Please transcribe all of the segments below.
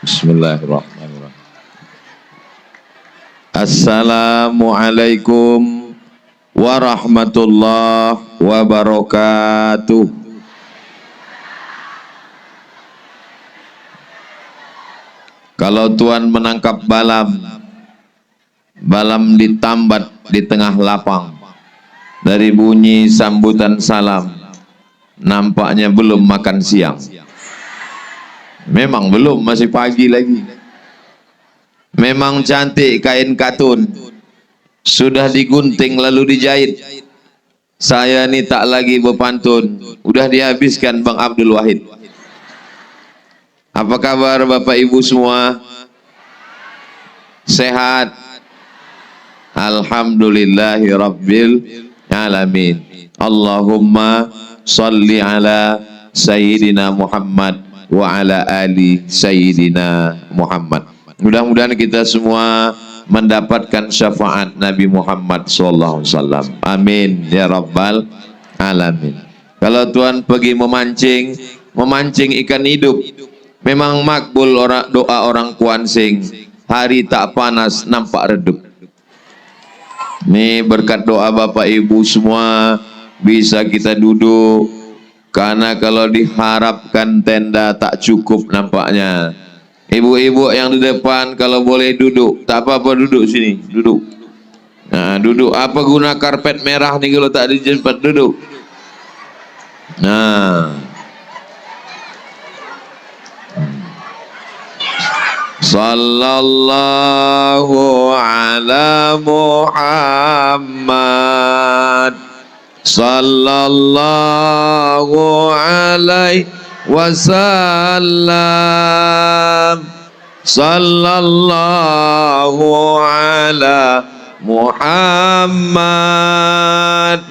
Bismillahirrahmanirrahim. Assalamualaikum warahmatullahi wabarakatuh. Kalau Tuhan menangkap balam ditambat di tengah lapang, dari bunyi sambutan salam, nampaknya belum makan siang. Memang belum, masih pagi lagi. Memang cantik kain katun, sudah digunting lalu dijahit. Saya ini tak lagi berpantun, udah dihabiskan Bang Abdul Wahid. Apa kabar Bapak Ibu semua? Sehat? Alhamdulillahi Rabbil Alamin. Allahumma salli ala Sayyidina Muhammad wa ala ali Sayyidina Muhammad. Mudah-mudahan kita semua mendapatkan syafaat Nabi Muhammad SAW. Amin ya Rabbal Alamin. Kalau Tuhan pergi memancing ikan hidup, memang makbul doa orang Kuansing. Hari tak panas nampak redup. Ini berkat doa Bapak Ibu semua bisa kita duduk, karena kalau diharapkan tenda tak cukup nampaknya. Ibu-ibu yang di depan kalau boleh duduk, tak apa-apa, duduk sini, duduk. Nah, duduk. Apa guna karpet merah nih kalau tak dijemput, duduk. Nah, sallallahu ala Muhammad, sallallahu alaihi wasallam, sallallahu ala Muhammad.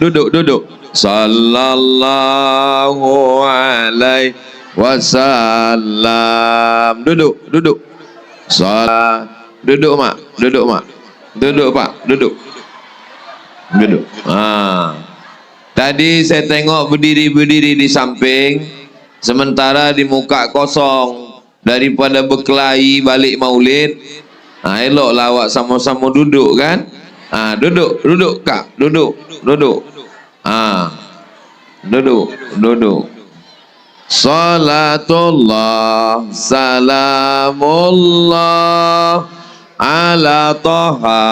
Duduk. Sallallahu alaihi wasallam. Duduk. Salat. Duduk mak. Duduk pak. Duduk. Tadi saya tengok berdiri di samping, sementara di muka kosong. Daripada berkelahi balik maulid, elok lawak sama-sama duduk kan. Duduk kak. Duduk. Duduk. Salatullah salamullah ala Taha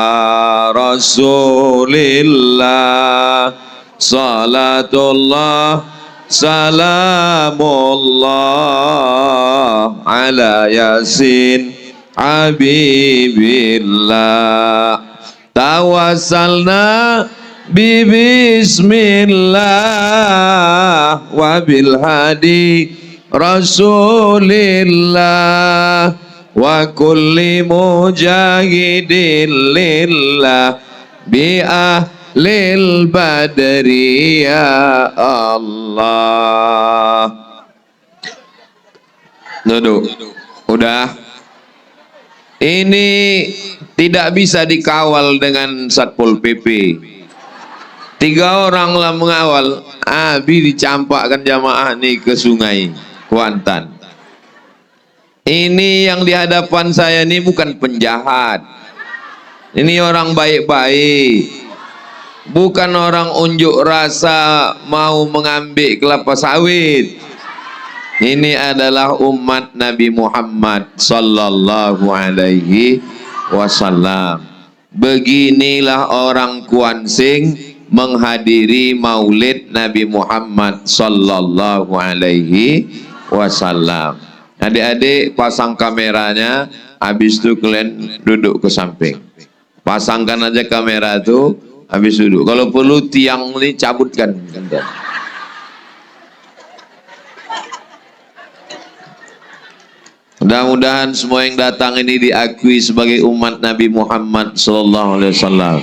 Rasulillah. Salatullah salamullah ala Yasin Habibillah. Tawassalna bismillah wa bil hadi Rasulillah wa kulli mujahidin lillah bi ahlil badri ya Allah. Duduk. Udah. Ini tidak bisa dikawal dengan Satpol PP. 3 orang lah mengawal. Dicampakkan jamaah nih ke sungai Kuantan. Ini yang di hadapan saya ini bukan penjahat. Ini orang baik-baik. Bukan orang unjuk rasa mau mengambil kelapa sawit. Ini adalah umat Nabi Muhammad sallallahu alaihi wasallam. Beginilah orang Kuansing menghadiri maulid Nabi Muhammad sallallahu alaihi wasallam. Adik-adik pasang kameranya, habis itu kalian duduk ke samping. Pasangkan aja kamera itu, habis duduk. Kalau perlu tiang ini cabutkan. Mudah-mudahan semua yang datang ini diakui sebagai umat Nabi Muhammad sallallahu alaihi wasallam.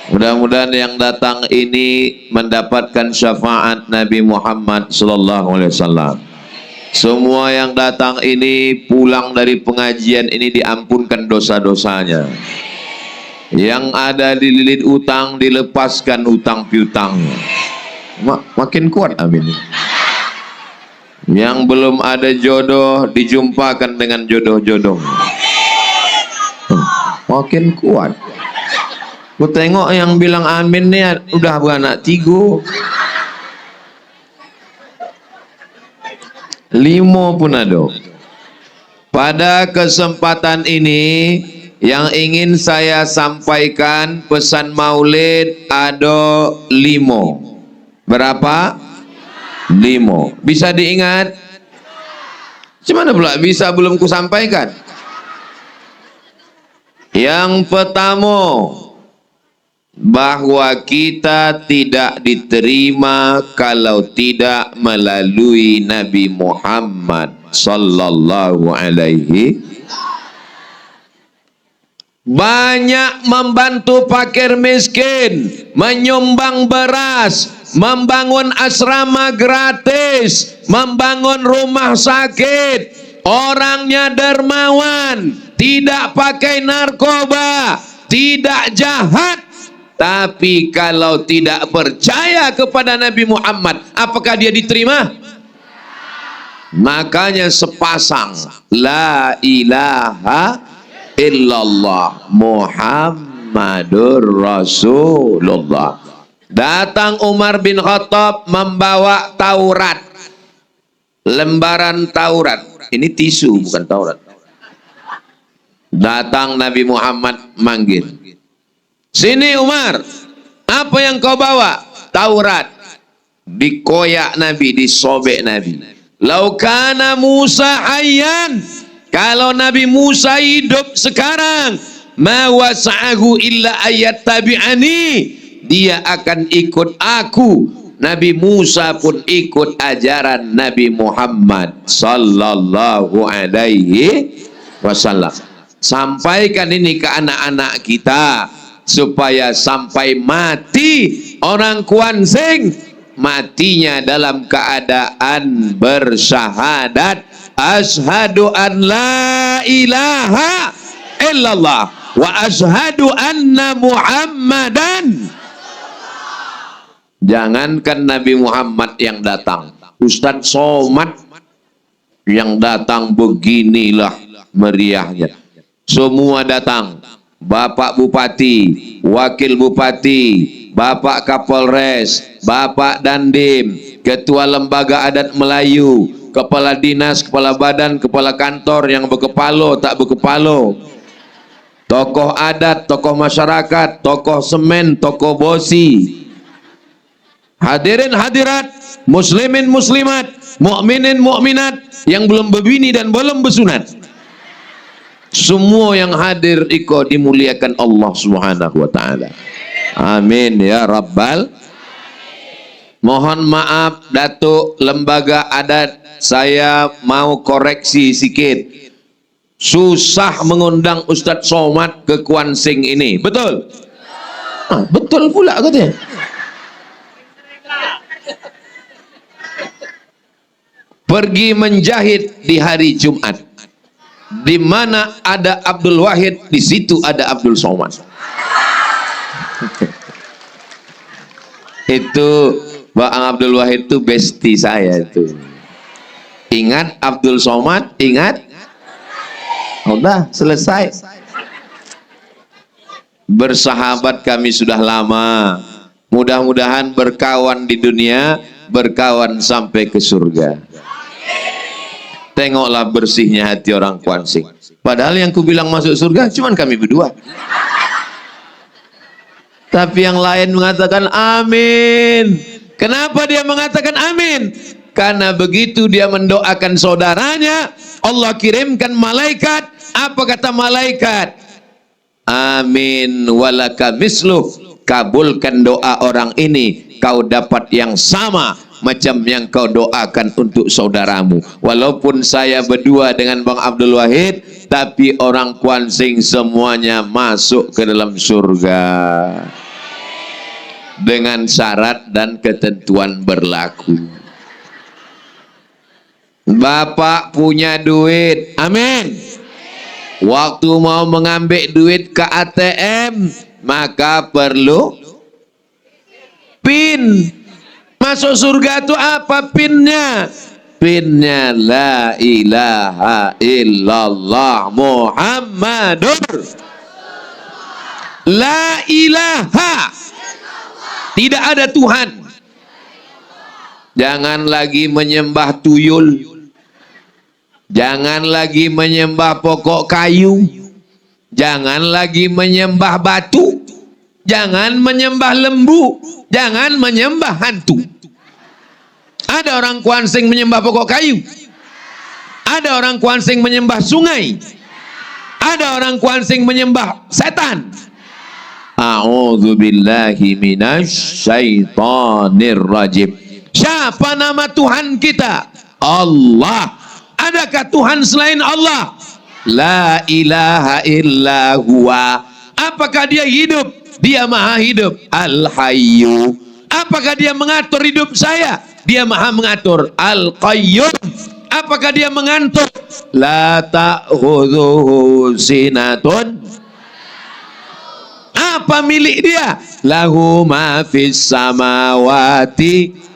Mudah-mudahan yang datang ini mendapatkan syafaat Nabi Muhammad sallallahu alaihi wasallam. Semua yang datang ini pulang dari pengajian ini diampunkan dosa-dosanya. Yang ada dililit utang dilepaskan utang piutangnya. Makin kuat amin. Yang belum ada jodoh dijumpakan dengan jodoh-jodoh. Makin kuat. Ku tengok yang bilang amin nih udah beranak 3. 5 pun ada. Pada kesempatan ini yang ingin saya sampaikan pesan maulid ada 5. Berapa? 5. Bisa diingat? Gimana pula bisa belum ku sampaikan? Yang pertama, bahwa kita tidak diterima kalau tidak melalui Nabi Muhammad sallallahu alaihi. Banyak membantu fakir miskin, menyumbang beras, membangun asrama gratis, membangun rumah sakit. Orangnya dermawan, tidak pakai narkoba, tidak jahat. Tapi kalau tidak percaya kepada Nabi Muhammad, apakah dia diterima? Makanya sepasang la ilaha illallah Muhammadur Rasulullah. Datang Umar bin Khattab membawa Taurat, lembaran Taurat. Ini tisu bukan Taurat. Datang Nabi Muhammad manggil, sini Umar, apa yang kau bawa? Taurat. Dikoyak Nabi, disobek Nabi. Laukana Musa hayyan, kalau Nabi Musa hidup sekarang, ma wasa'ahu illa ayat tabi'ani, dia akan ikut aku. Nabi Musa pun ikut ajaran Nabi Muhammad sallallahu alaihi wasallam. Sampaikan ini ke anak-anak kita supaya sampai mati orang Kuansing matinya dalam keadaan bersyahadat asyhadu an la ilaha illallah wa asyhadu anna Muhammadan. Jangankan Nabi Muhammad yang datang, Ustadz Somad yang datang beginilah meriahnya. Semua datang, Bapak Bupati, Wakil Bupati, Bapak Kapolres, Bapak Dandim, Ketua Lembaga Adat Melayu, Kepala Dinas, Kepala Badan, Kepala Kantor yang berkepalo, tak berkepalo, tokoh adat, tokoh masyarakat, tokoh semen, tokoh bosi, hadirin hadirat, muslimin muslimat, mukminin mukminat yang belum berbini dan belum bersunat. Semua yang hadir iko dimuliakan Allah Subhanahu wa taala. Amin ya rabbal. Mohon maaf Datuk Lembaga Adat, saya mau koreksi sedikit. Susah mengundang Ustadz Somad ke Kuansing ini. Betul? Betul pula katanya. Pergi menjahit di hari Jumat, di mana ada Abdul Wahid, di situ ada Abdul Somad. Itu Bang Abdul Wahid itu bestie saya itu. Ingat Abdul Somad, ingat? Udah selesai. Bersahabat kami sudah lama. Mudah-mudahan berkawan di dunia, berkawan sampai ke surga. Tengoklah bersihnya hati orang Kuansing. Padahal yang ku bilang masuk surga cuman kami berdua. Tapi yang lain mengatakan amin. Kenapa dia mengatakan amin? Karena begitu dia mendoakan saudaranya, Allah kirimkan malaikat. Apa kata malaikat? Amin walaka misluh. Kabulkan doa orang ini, kau dapat yang sama macam yang kau doakan untuk saudaramu. Walaupun saya berdua dengan Bang Abdul Wahid, tapi orang Kuansing semuanya masuk ke dalam surga dengan syarat dan ketentuan berlaku. Bapak punya duit, amin. Waktu mau mengambil duit ke ATM, maka perlu PIN. Masuk surga itu apa PIN-nya? pinnya la ilaha illallah Muhammadur la ilaha, tidak ada Tuhan. Jangan lagi menyembah tuyul, jangan lagi menyembah pokok kayu, jangan lagi menyembah batu, jangan menyembah lembu, jangan menyembah hantu. Ada orang Kuansing menyembah pokok kayu, ada orang Kuansing menyembah sungai, ada orang Kuansing menyembah setan. A'udzubillahi minasyaitonir rajim. Siapa nama Tuhan kita? Allah. Adakah Tuhan selain Allah? La ilaha illa huwa. Apakah dia hidup? Dia maha hidup. Al-Hayyu. Apakah dia mengatur hidup saya? Dia maha mengatur. Al-Qayyum. Apakah dia mengantuk? La ta'khudhuhu sinatun. Apa milik dia? Lahu ma fis samawati.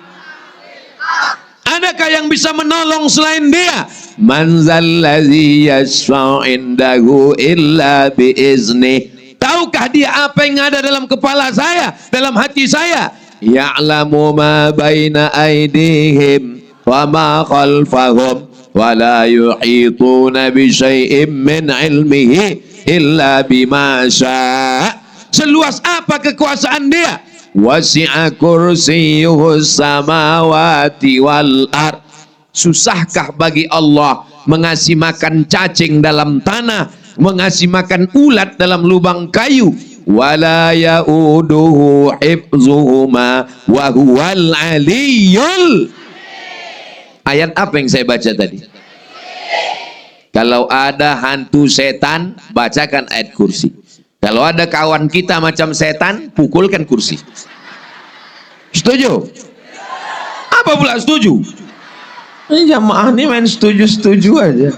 Adakah yang bisa menolong selain dia? Man zallazi yashfa'u indahu illa biizni. Tahukah dia apa yang ada dalam kepala saya, dalam hati saya? Ya'lamu ma baina aydihim wa ma khalfahum wa la yuhituna bi syai'in min ilmihi illa bima syaa. Seluas apa kekuasaan dia? Wasi'a kursiyyuhu samawati wal ard. Susahkah bagi Allah mengasih makan cacing dalam tanah, mengasih makan ulat dalam lubang kayu? Wala ya'uduhu hifzuhuma wa huwal aliyyul. Ayat apa yang saya baca tadi? Kalau ada hantu setan, bacakan ayat kursi. Kalau ada kawan kita macam setan, pukulkan kursi. Setuju? Apa pula setuju? Ini jamaah ini main setuju-setuju aja.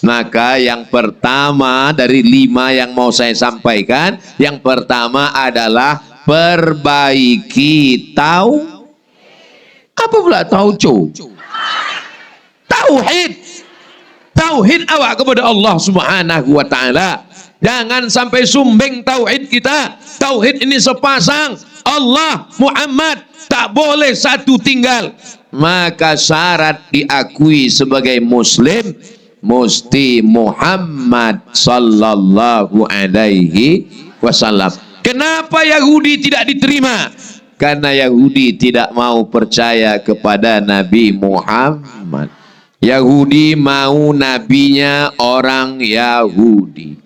Maka yang pertama dari 5 yang mau saya sampaikan, yang pertama adalah perbaiki apa pula tauco? Tauhid. Tauhid awak kepada Allah Subhanahu wa taala. Jangan sampai sumbing tauhid kita. Tauhid ini sepasang. Allah, Muhammad, tak boleh satu tinggal. Maka syarat diakui sebagai muslim, mesti Muhammad sallallahu alaihi wasallam. Kenapa Yahudi tidak diterima? Karena Yahudi tidak mau percaya kepada Nabi Muhammad. Yahudi mau nabinya orang Yahudi.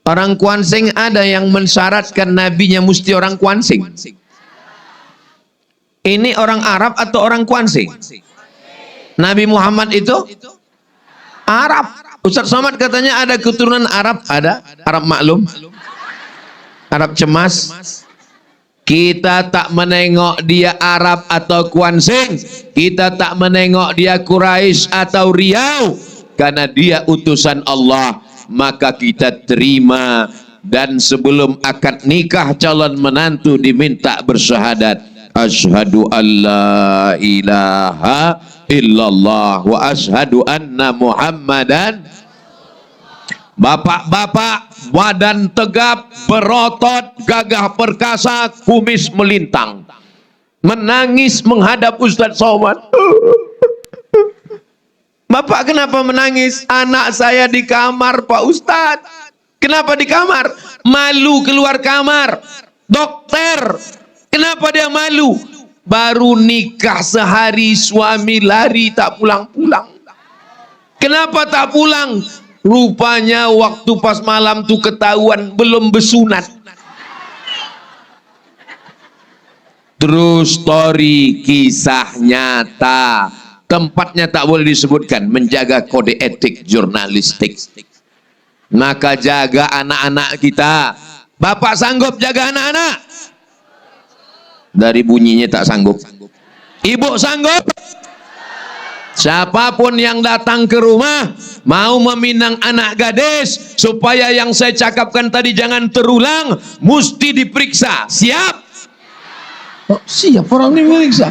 Orang Kuansing ada yang mensyaratkan nabinya mesti orang Kuansing. Ini orang Arab atau orang Kuansing? Nabi Muhammad itu Arab. Ustaz Somad katanya ada keturunan Arab. Ada Arab maklum, Arab cemas. Kita tak menengok dia Arab atau Kuansing. Kita tak menengok dia Quraisy atau Riau. Karena dia utusan Allah, maka kita terima. Dan sebelum akad nikah calon menantu diminta bersyahadat, asyhadu an la ilaha illallah wa asyhadu anna Muhammadan. Bapak-bapak badan tegap, berotot, gagah perkasa, kumis melintang, menangis menghadap Ustaz Somad. Bapak kenapa menangis? Anak saya di kamar Pak Ustadz. Kenapa di kamar? Malu keluar kamar. Dokter, kenapa dia malu? Baru nikah sehari suami lari tak pulang-pulang. Kenapa tak pulang? Rupanya waktu pas malam tuh ketahuan belum bersunat. True story, kisah nyata. Tempatnya tak boleh disebutkan, menjaga kode etik jurnalistik. Maka jaga anak-anak kita. Bapak sanggup jaga anak-anak? Dari bunyinya tak sanggup. Ibu sanggup? Siapapun yang datang ke rumah mau meminang anak gadis, supaya yang saya cakapkan tadi jangan terulang, mesti diperiksa. Siap? Oh, siap orang ini meriksa.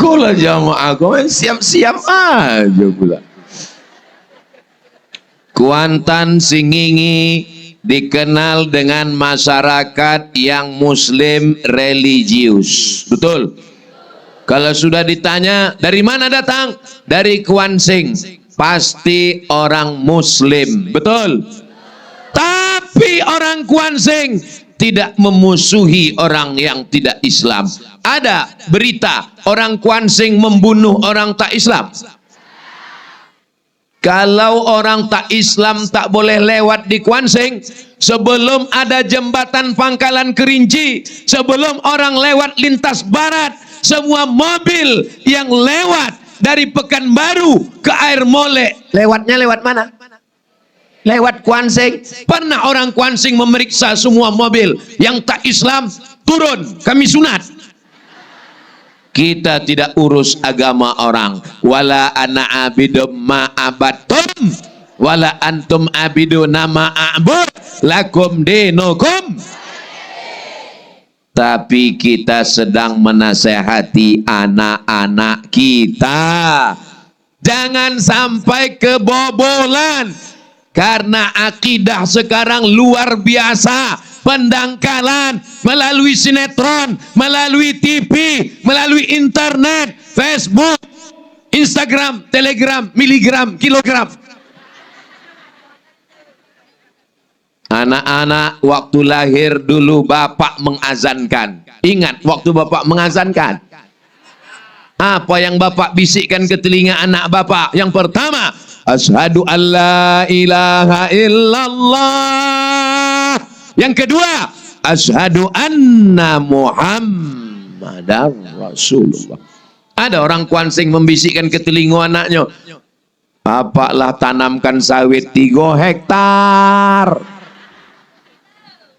Sekolah jamaah kau siap-siap aja pula. Kuantan Singingi dikenal dengan masyarakat yang muslim religius. Betul? Kalau sudah ditanya dari mana datang? Dari Kuansing. Pasti orang muslim. Betul? Tapi orang Kuansing tidak memusuhi orang yang tidak Islam. Ada berita orang Kuansing membunuh orang tak Islam. Kalau orang tak Islam tak boleh lewat di Kuansing, sebelum ada jembatan Pangkalan Kerinci, sebelum orang lewat lintas barat, semua mobil yang lewat dari Pekanbaru ke Air Molek, lewatnya lewat mana? Lewat Kuansing. Pernah orang Kuansing memeriksa semua mobil yang tak Islam, turun, kami sunat. Kita tidak urus agama orang. Wala ana abidum ma'abatum wala antum abiduna ma'abud lakum dinukum. Tapi kita sedang menasehati anak-anak kita, jangan sampai kebobolan. Karena akidah sekarang luar biasa. Pendangkalan melalui sinetron, melalui TV, melalui internet, Facebook, Instagram, Telegram, miligram, kilogram. Anak-anak, waktu lahir dulu bapak mengazankan. Ingat waktu bapak mengazankan? Apa yang bapak bisikkan ke telinga anak bapak? Yang pertama, asyhadu alla ilaha illallah. Yang kedua, asyhadu anna Muhammadar Rasulullah. Ada orang Kuansing membisikkan ke telinga anaknya, bapaklah tanamkan sawit 3 hektar.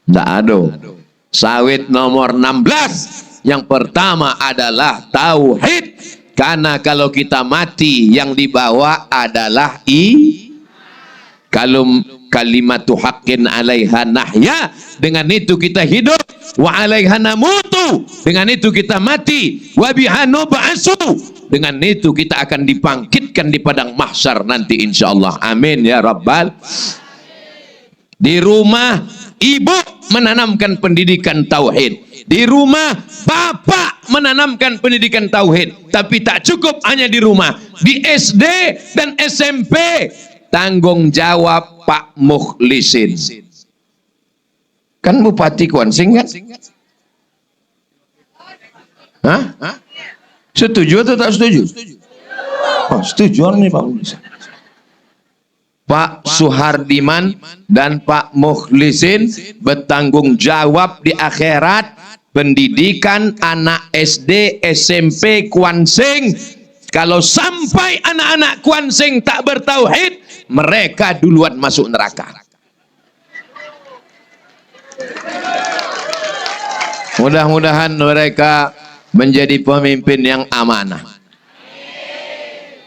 Tidak ada. Sawit nomor 16. Yang pertama adalah tauhid. Karena kalau kita mati, yang dibawa adalah kalau kalimatu haqqin alaiha nahya, dengan itu kita hidup, wa alaiha namutu, dengan itu kita mati, wa biha nub'atsu, dengan itu kita akan dibangkitkan di padang mahsyar nanti insyaallah. Amin ya rabbal. Di rumah ibu menanamkan pendidikan tauhid, di rumah bapak menanamkan pendidikan tauhid. Tapi tak cukup hanya di rumah, di SD dan SMP tanggung jawab Pak Mukhlisin. Kan Bupati Kuansing kan? Hah? Setuju atau tak setuju? Oh, setuju nih Pak Mukhlisin. Pak Suhardiman dan Pak Mukhlisin bertanggung jawab di akhirat pendidikan anak SD, SMP Kuansing. Kalau sampai anak-anak Kuansing tak bertauhid, mereka duluan masuk neraka. Mudah-mudahan mereka menjadi pemimpin yang amanah.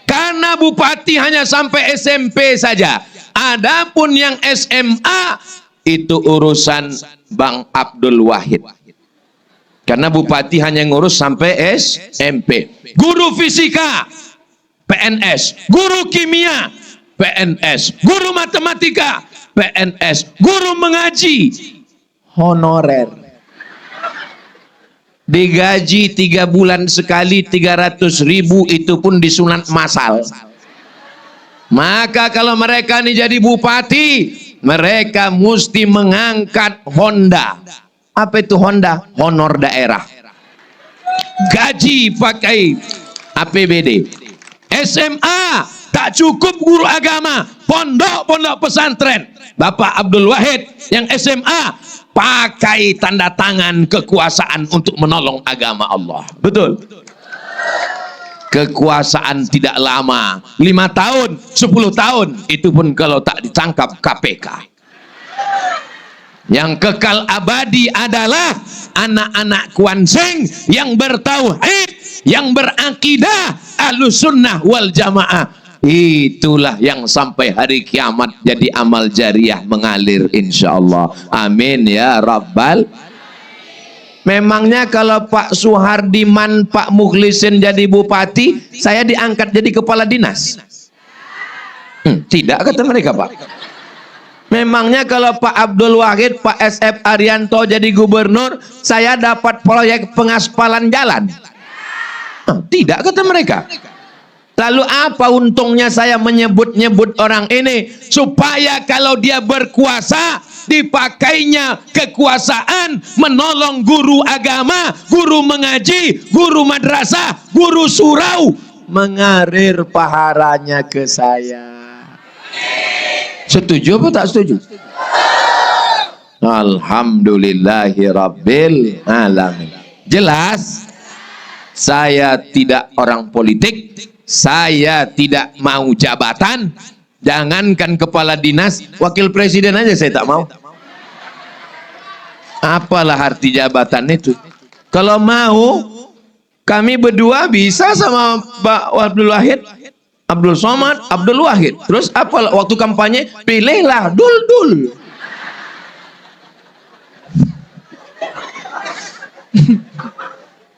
Karena bupati hanya sampai SMP saja. Adapun yang SMA itu urusan Bang Abdul Wahid. Karena bupati hanya ngurus sampai SMP. Guru fisika PNS, guru kimia PNS, guru matematika PNS, guru mengaji honorer. Digaji 3 bulan sekali 300.000, itu pun disunat masal. Maka kalau mereka ini jadi bupati, mereka mesti mengangkat Honda. Apa itu Honda? Honor daerah. Gaji pakai APBD. SMA tak cukup guru agama, pondok-pondok pesantren. Bapak Abdul Wahid yang SMA pakai tanda tangan kekuasaan untuk menolong agama Allah. Betul? Kekuasaan tidak lama, 5 tahun, 10 tahun, itu pun kalau tak ditangkap KPK. Yang kekal abadi adalah anak-anak Kuansing yang bertauhid, yang berakidah Ahlussunnah wal Jamaah. Itulah yang sampai hari kiamat jadi amal jariah mengalir insyaallah. Amin ya rabbal. Memangnya kalau Pak Suhardiman, Pak Mukhlisin jadi bupati, saya diangkat jadi kepala dinas? Tidak, kata mereka, Pak. Memangnya kalau Pak Abdul Wahid, Pak SF Arianto jadi gubernur, saya dapat proyek pengaspalan jalan? Tidak, kata mereka. Lalu apa untungnya saya menyebut-nyebut orang ini? Supaya kalau dia berkuasa, dipakainya kekuasaan menolong guru agama, guru mengaji, guru madrasah, guru surau, mengalir pahalanya ke saya. Setuju apa tak setuju? Alhamdulillahirabbil alamin. Jelas, saya tidak orang politik, saya tidak mau jabatan. Jangankan kepala dinas, wakil presiden aja saya tak mau. Apalah arti jabatan itu? Kalau mau, kami berdua bisa sama Pak Abdul Wahid, Abdul Somad, Abdul Wahid. Terus apa waktu kampanye? Pilihlah Dul.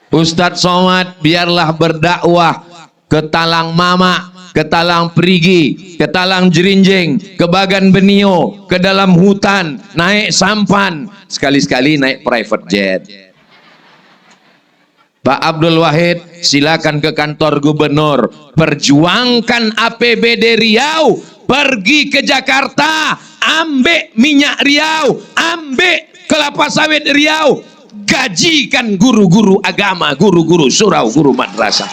Ustadz Somad biarlah berdakwah ke Talang Mama, ke Talang Perigi, ke Talang Jerinjing, ke Bagan Benio, ke dalam hutan, naik sampan, sekali-sekali naik private jet. Pak Abdul Wahid silakan ke kantor gubernur, perjuangkan APBD Riau, pergi ke Jakarta, ambil minyak Riau, ambil kelapa sawit Riau, gajikan guru-guru agama, guru-guru surau, guru madrasah.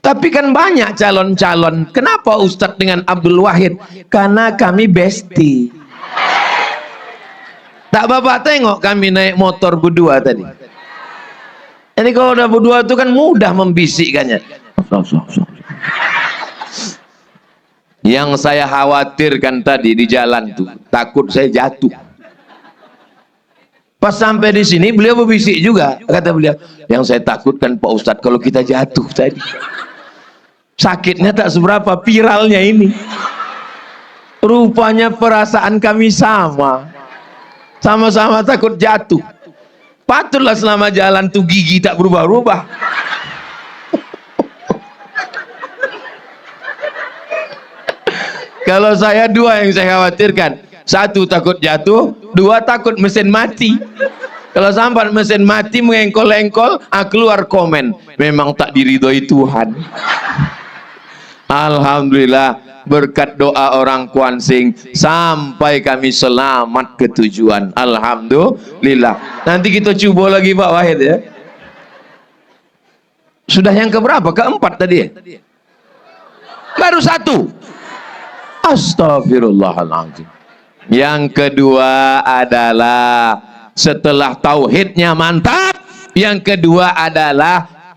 Tapi kan banyak calon-calon. Kenapa Ustadz dengan Abdul Wahid? Karena kami bestie. Tak bapak tengok kami naik motor berdua tadi. Jadi kalau udah berdua itu kan mudah membisikkannya. Yang saya khawatirkan tadi di jalan tuh, takut saya jatuh. Pas sampai di sini beliau berbisik juga. Kata beliau, yang saya takutkan Pak Ustadz kalau kita jatuh tadi. Sakitnya tak seberapa, viralnya ini. Rupanya perasaan kami sama. Sama-sama takut jatuh. Patutlah selama jalan tuh gigi tak berubah-ubah. Kalau saya dua yang saya khawatirkan. Satu takut jatuh, dua takut mesin mati. Kalau sampai mesin mati mengengkol-engkol, keluar komen. Memang tak diridhoi Tuhan. Alhamdulillah. Berkat doa orang Kuansing sampai kami selamat ke tujuan. Alhamdulillah. Nanti kita coba lagi Pak Wahid ya. Sudah yang keberapa? Keempat tadi ya? Baru satu. Astagfirullahaladzim. Yang kedua adalah setelah tauhidnya mantap, yang kedua adalah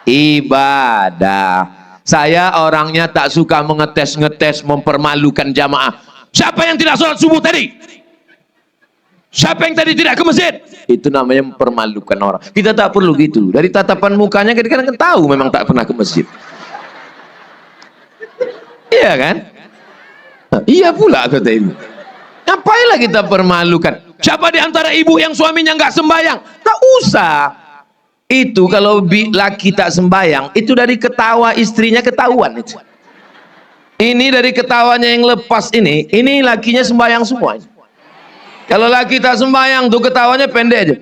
ibadah. Saya orangnya tak suka mengetes-ngetes, mempermalukan jamaah. Siapa yang tidak sholat subuh tadi? Siapa yang tadi tidak ke masjid? Itu namanya mempermalukan orang. Kita tak perlu gitu. Dari tatapan mukanya kita kan tahu memang tak pernah ke masjid. Iya kan? Nah, iya pula kata ibu. Ngapainlah kita permalukan? Siapa di antara ibu yang suaminya nggak sembahyang? Tak usah. Itu kalau laki tak sembahyang, itu dari ketawa istrinya ketahuan itu. Ini dari ketawanya yang lepas ini lakinya sembahyang semua. Kalau laki tak sembahyang tuh ketawanya pendek aja.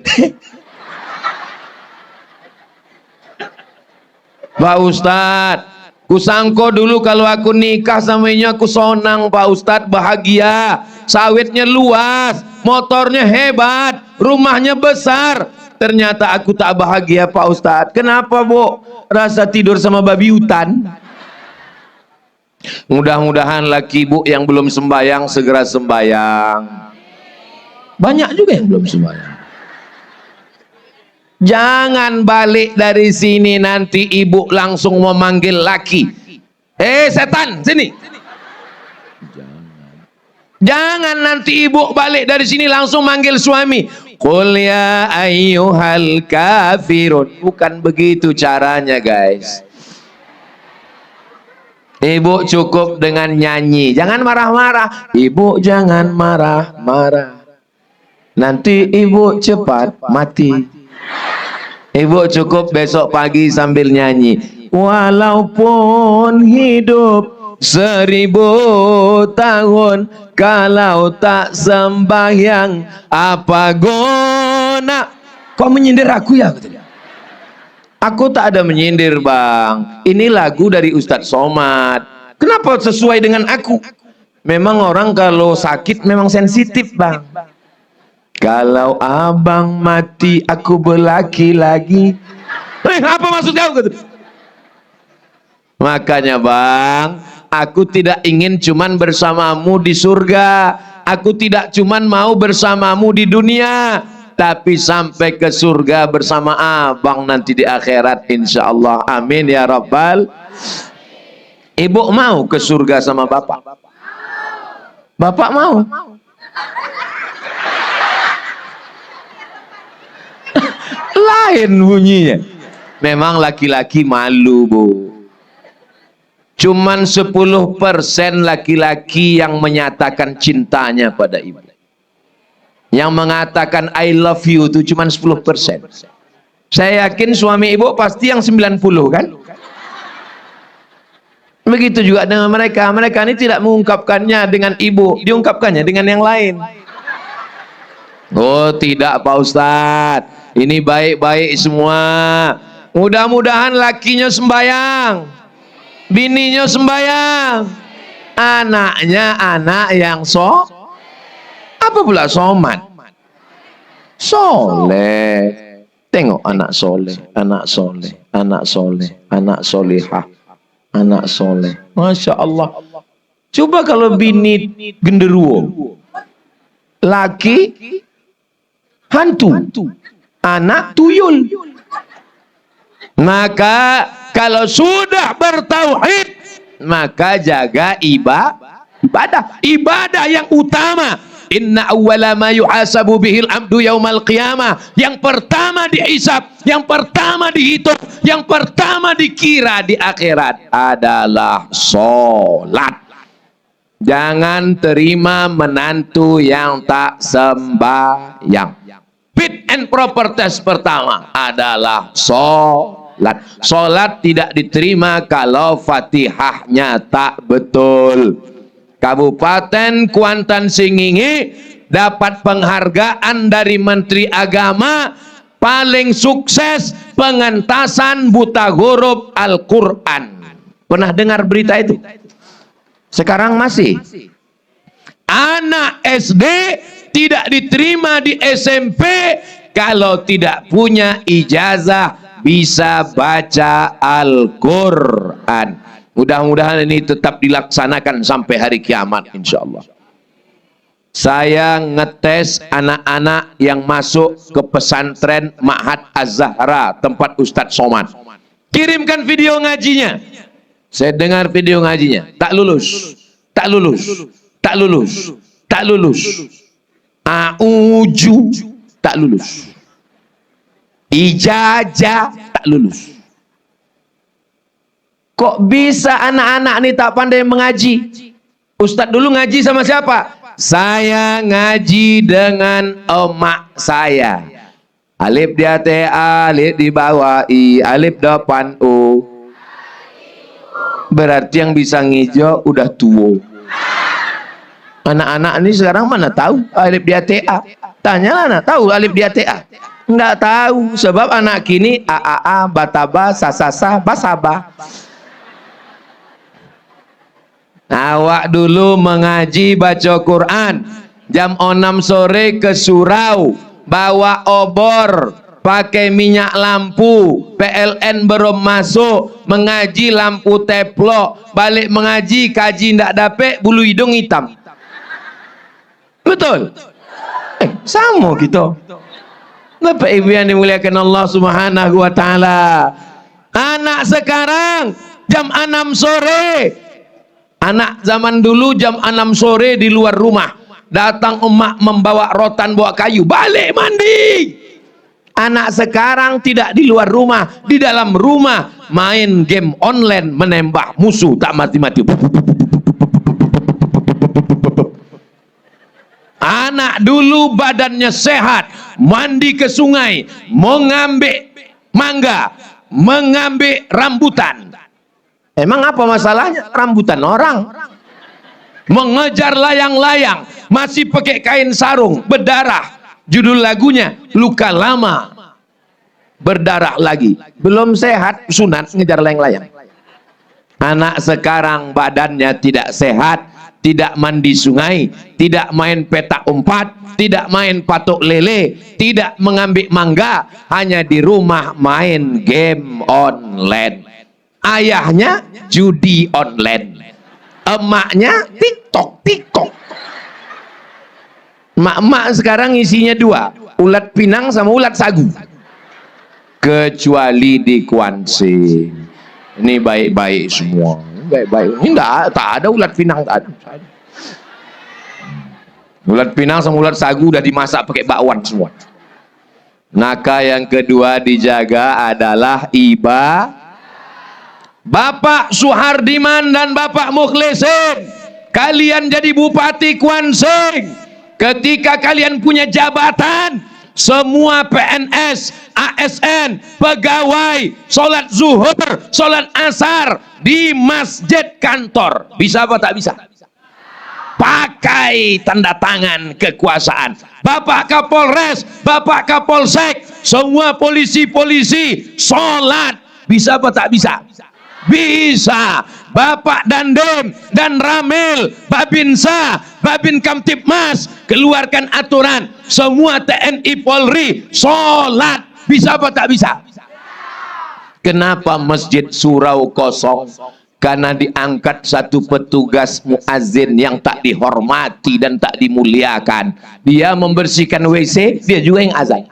Pak Ustadz, kusangko dulu kalau aku nikah sama ini aku sonang Pak Ustadz, bahagia, sawitnya luas, motornya hebat, rumahnya besar. Ternyata aku tak bahagia Pak Ustadz. Kenapa Bu? Rasa tidur sama babi hutan. Mudah-mudahan laki ibu yang belum sembahyang segera sembahyang. Banyak juga yang belum sembahyang. Jangan balik dari sini nanti ibu langsung memanggil laki. Setan, sini. Jangan nanti ibu balik dari sini langsung manggil suami. Qul ya ayyuhal kafirun. Bukan begitu caranya guys. Ibu cukup dengan nyanyi, jangan marah-marah. Ibu jangan marah-marah, nanti ibu cepat mati. Ibu cukup besok pagi sambil nyanyi, walaupun hidup 1000 tahun, kalau tak sembahyang apa guna. Kok menyindir aku ya? Aku tak ada menyindir, bang. Ini lagu dari Ustadz Somad. Kenapa sesuai dengan aku? Memang orang kalau sakit memang sensitif, bang. Kalau abang mati aku berlaki-laki. Apa maksud kau? Makanya, bang, aku tidak ingin cuman bersamamu di surga. Aku tidak cuman mau bersamamu di dunia, tapi sampai ke surga bersama abang nanti di akhirat, insya Allah. Amin ya rabbal. Ibu mau ke surga sama bapak? Bapak mau? Lain bunyinya. Memang laki-laki malu, bu. Cuman 10% laki-laki yang menyatakan cintanya pada ibu. Yang mengatakan I love you itu cuma 10%. Saya yakin suami ibu pasti yang 90, kan? Begitu juga dengan mereka. Mereka ini tidak mengungkapkannya dengan ibu, diungkapkannya dengan yang lain. Oh tidak, Pak Ustadz, ini baik-baik semua. Mudah-mudahan lakinya sembayang, bininya sembayang, anaknya anak yang apa pula somat? Soleh. Tengok anak soleh, anak soleh, anak soleh, anak solehah, anak soleh. Masya Allah. Coba kalau bini genderuwo, laki hantu, anak tuyul. Maka kalau sudah bertauhid, maka jaga ibadah yang utama. Inna awwala ma yuhasabu bihil abdu yaumal qiyamah. Yang pertama dihisab, yang pertama dihitung, yang pertama dikira di akhirat adalah sholat. Jangan terima menantu yang tak sembahyang. Fit and proper test pertama adalah sholat. Sholat tidak diterima kalau fatihahnya tak betul. Kabupaten Kuantan Singingi dapat penghargaan dari Menteri Agama paling sukses pengentasan buta huruf Al-Quran. Pernah dengar berita itu? Sekarang masih. Anak SD tidak diterima di SMP kalau tidak punya ijazah bisa baca Al-Quran. Mudah-mudahan ini tetap dilaksanakan sampai hari kiamat, insya Allah. Saya ngetes anak-anak yang masuk ke pesantren Ma'had Az-Zahra, tempat Ustadz Somad. Kirimkan video ngajinya. Saya dengar video ngajinya. Tak lulus, tak lulus, tak lulus, tak lulus. Auju, tak lulus. Ijazah, tak lulus. Kok bisa anak-anak ini tak pandai mengaji? Ustadz dulu ngaji sama siapa? Saya ngaji dengan emak saya. Alif di atas A, alif di bawah I, alif depan O. Berarti yang bisa ngijo udah tua. Anak-anak ini sekarang mana tahu alif di atas A? Tanyalah, tahu alif di atas A? Enggak tahu, sebab anak kini A, bataba, sasasa, basaba. Awak dulu mengaji baca Quran jam 6 sore ke surau, bawa obor, pakai minyak lampu, PLN belum masuk, mengaji lampu teplok, balik mengaji kaji ndak dapet, bulu hidung hitam. Betul? Sama gitu. Bapak Ibu yang dimuliakan Allah Subhanahu wa taala. Anak sekarang jam 6 sore. Anak zaman dulu jam 6 sore di luar rumah. Datang emak membawa rotan, bawa kayu, balik mandi. Anak sekarang tidak di luar rumah, di dalam rumah main game online, menembak musuh tak mati-mati. Anak dulu badannya sehat, mandi ke sungai, mengambil mangga, mengambil rambutan. Emang apa masalahnya? Rambutan orang. Mengejar layang-layang, masih pakai kain sarung, berdarah. Judul lagunya Luka Lama Berdarah Lagi. Belum sehat, sunat ngejar layang-layang. Anak sekarang badannya tidak sehat, tidak mandi sungai, tidak main petak umpat, tidak main patok lele, tidak mengambil mangga, hanya di rumah main game online. Ayahnya judi online, emaknya TikTok. Mak-mak sekarang isinya dua, ulat pinang sama ulat sagu. Kecuali di Kuansing, ini baik-baik semua, baik-baik. Ini tak ada ulat pinang, tak ada. Ulat pinang sama ulat sagu udah dimasak pakai bakwan semua. Maka yang kedua dijaga adalah Bapak Suhardiman dan Bapak Mukhlisin, kalian jadi bupati Kuansing. Ketika kalian punya jabatan, semua PNS, ASN, pegawai, sholat zuhur, sholat asar di masjid kantor. Bisa apa tak bisa? Pakai tanda tangan kekuasaan. Bapak Kapolres, Bapak Kapolsek, semua polisi-polisi sholat. Bisa apa tak bisa? Bisa. Bapak Dandim dan Ramil, Babinsa, Babin Kamtipmas keluarkan aturan semua TNI Polri sholat. Bisa apa tak bisa? Kenapa masjid surau kosong? Karena diangkat satu petugas muazin yang tak dihormati dan tak dimuliakan. Dia membersihkan WC, dia juga yang azan.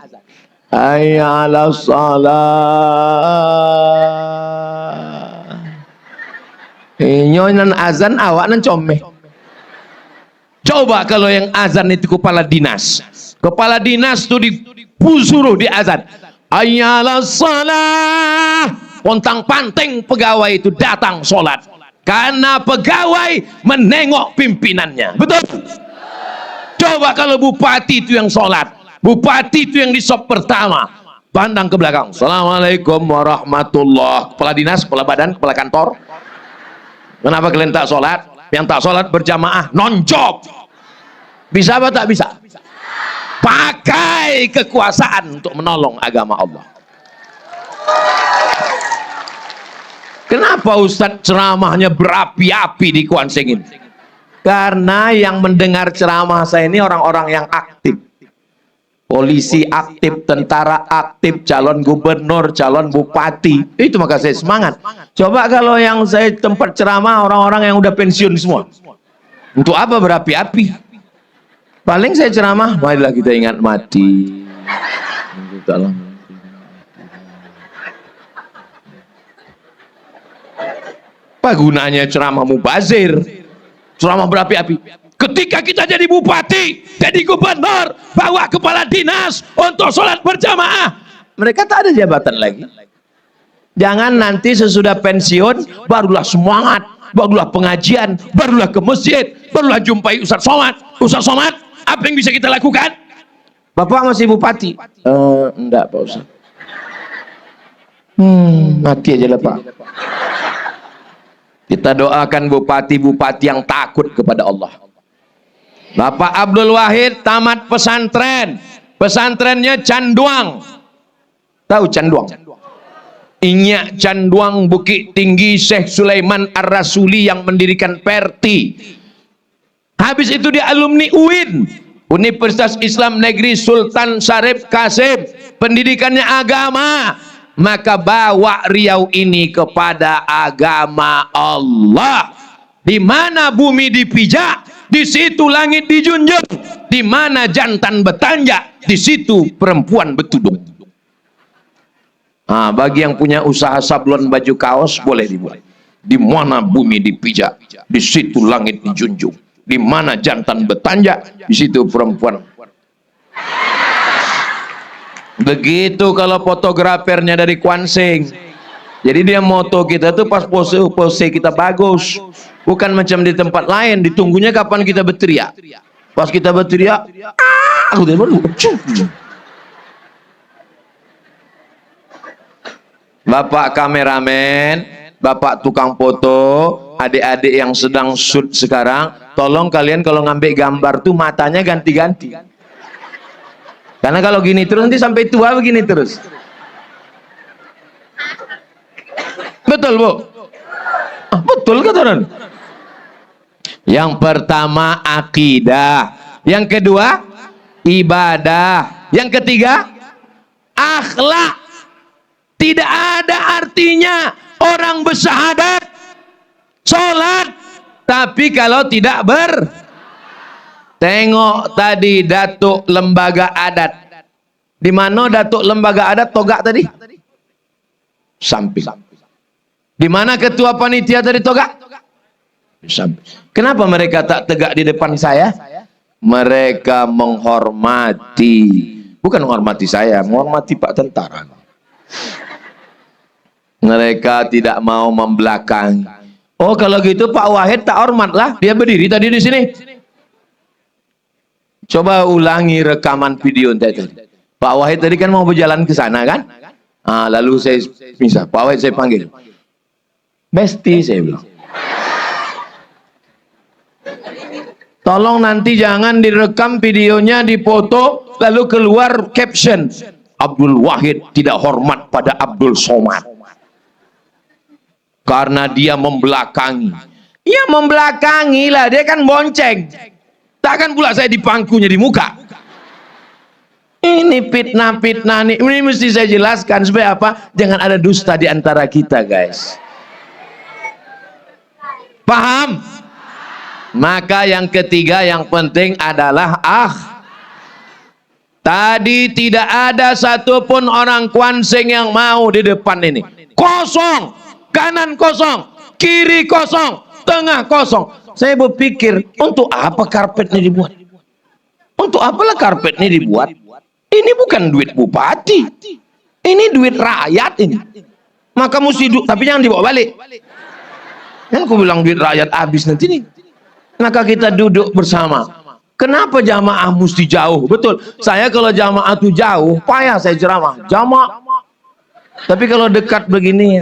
Hayya 'alas shalah. Nyonan azan, awak nan comeh. Coba kalau yang azan itu kepala dinas. Kepala dinas itu disuruh di azan. Hayya 'alas shalah. Pontang panting pegawai itu datang sholat. Karena pegawai menengok pimpinannya. Betul? Coba kalau bupati itu yang sholat. Bupati itu yang di sop pertama. Pandang ke belakang. Assalamualaikum warahmatullah. Kepala dinas, kepala badan, kepala kantor. Kenapa kalian tak sholat? Yang tak sholat berjamaah nonjok. Bisa apa tak bisa? Pakai kekuasaan untuk menolong agama Allah. Kenapa Ustadz ceramahnya berapi-api di Kuansing ini? Karena yang mendengar ceramah saya ini orang-orang yang aktif. Polisi aktif, tentara aktif, calon gubernur, calon bupati. Itu maka saya semangat. Coba kalau yang saya tempat ceramah orang-orang yang udah pensiun semua. Untuk apa berapi-api? Paling saya ceramah, marilah kita ingat mati. Apa gunanya ceramah mubazir? Ceramah berapi-api. Ketika kita jadi bupati, jadi gubernur, bawa kepala dinas untuk sholat berjamaah, mereka tak ada jabatan lagi. Jangan nanti sesudah pensiun barulah semangat, barulah pengajian, barulah ke masjid, barulah jumpai Ustaz Somad. Ustaz Somad, apa yang bisa kita lakukan? Bapak masih bupati? Enggak Pak Ustaz. Mati aja lah Pak. Kita doakan bupati-bupati yang takut kepada Allah. Bapak Abdul Wahid tamat pesantren. Pesantrennya Canduang. Tahu Canduang? Inyak Canduang Bukit Tinggi Syekh Sulaiman Ar-Rasuli yang mendirikan Perti. Habis itu dia alumni UIN, Universitas Islam Negeri Sultan Syarif Qasim. Pendidikannya agama. Maka bawa Riau ini kepada agama Allah. Di mana bumi dipijak, di situ langit dijunjung. Di mana jantan bertanja, di situ perempuan bertudung. Nah, bagi yang punya usaha sablon baju kaos boleh dimulai. Di mana bumi dipijak, di situ langit dijunjung. Di mana jantan bertanja, di situ perempuan. Begitu kalau fotografernya dari Kwansing. Jadi dia moto kita tuh pas pose kita bagus. Bukan macam di tempat lain, ditunggunya kapan kita berteriak. Pas kita berteriak, udah baru. Bapak kameramen, bapak tukang foto, adik-adik yang sedang shoot sekarang, tolong kalian kalau ngambil gambar tuh matanya ganti-ganti. Karena kalau gini terus nanti sampai tua begini terus. Betul, Bu? Ah, betul kata orang. Yang pertama akidah, yang kedua ibadah, yang ketiga akhlak. Tidak ada artinya orang bersyahadat, sholat, tapi kalau tidak tengok tadi datuk lembaga adat. Di mana datuk lembaga adat togak tadi? Samping. Di mana ketua panitia tadi togak? Samping. Kenapa mereka tak tegak di depan saya? Mereka menghormati, bukan menghormati saya, menghormati Pak Tentara. Mereka tidak mau membelakangi. Oh, kalau gitu Pak Wahid tak hormat lah, dia berdiri tadi di sini. Coba ulangi rekaman video tadi. Pak Wahid tadi kan mau berjalan ke sana kan? Ah, lalu saya misal Pak Wahid saya panggil. Besti saya bilang. Tolong nanti jangan direkam videonya, dipoto, lalu keluar caption. Abdul Wahid tidak hormat pada Abdul Somad. Karena dia membelakangi. Ya membelakangi lah, dia kan bonceng. Takkan pula saya di pangkunya di muka. Ini fitnah-fitnah nih. Ini mesti saya jelaskan supaya apa? Jangan ada dusta di antara kita, guys. Paham? Maka yang ketiga yang penting adalah tadi tidak ada satupun orang Kwansing yang mau di depan ini. Kosong, kanan kosong, kiri kosong, tengah kosong. Saya berpikir, untuk apa karpetnya dibuat? Untuk apalah karpetnya dibuat? Ini bukan duit bupati, ini duit rakyat ini. Maka mesti tapi jangan dibawa balik. Kan aku bilang duit rakyat habis nanti nih. Maka kita duduk bersama. Kenapa jamaah mesti jauh? Betul. Saya kalau jamaah itu jauh, payah saya ceramah. Jamaah. Tapi kalau dekat begini,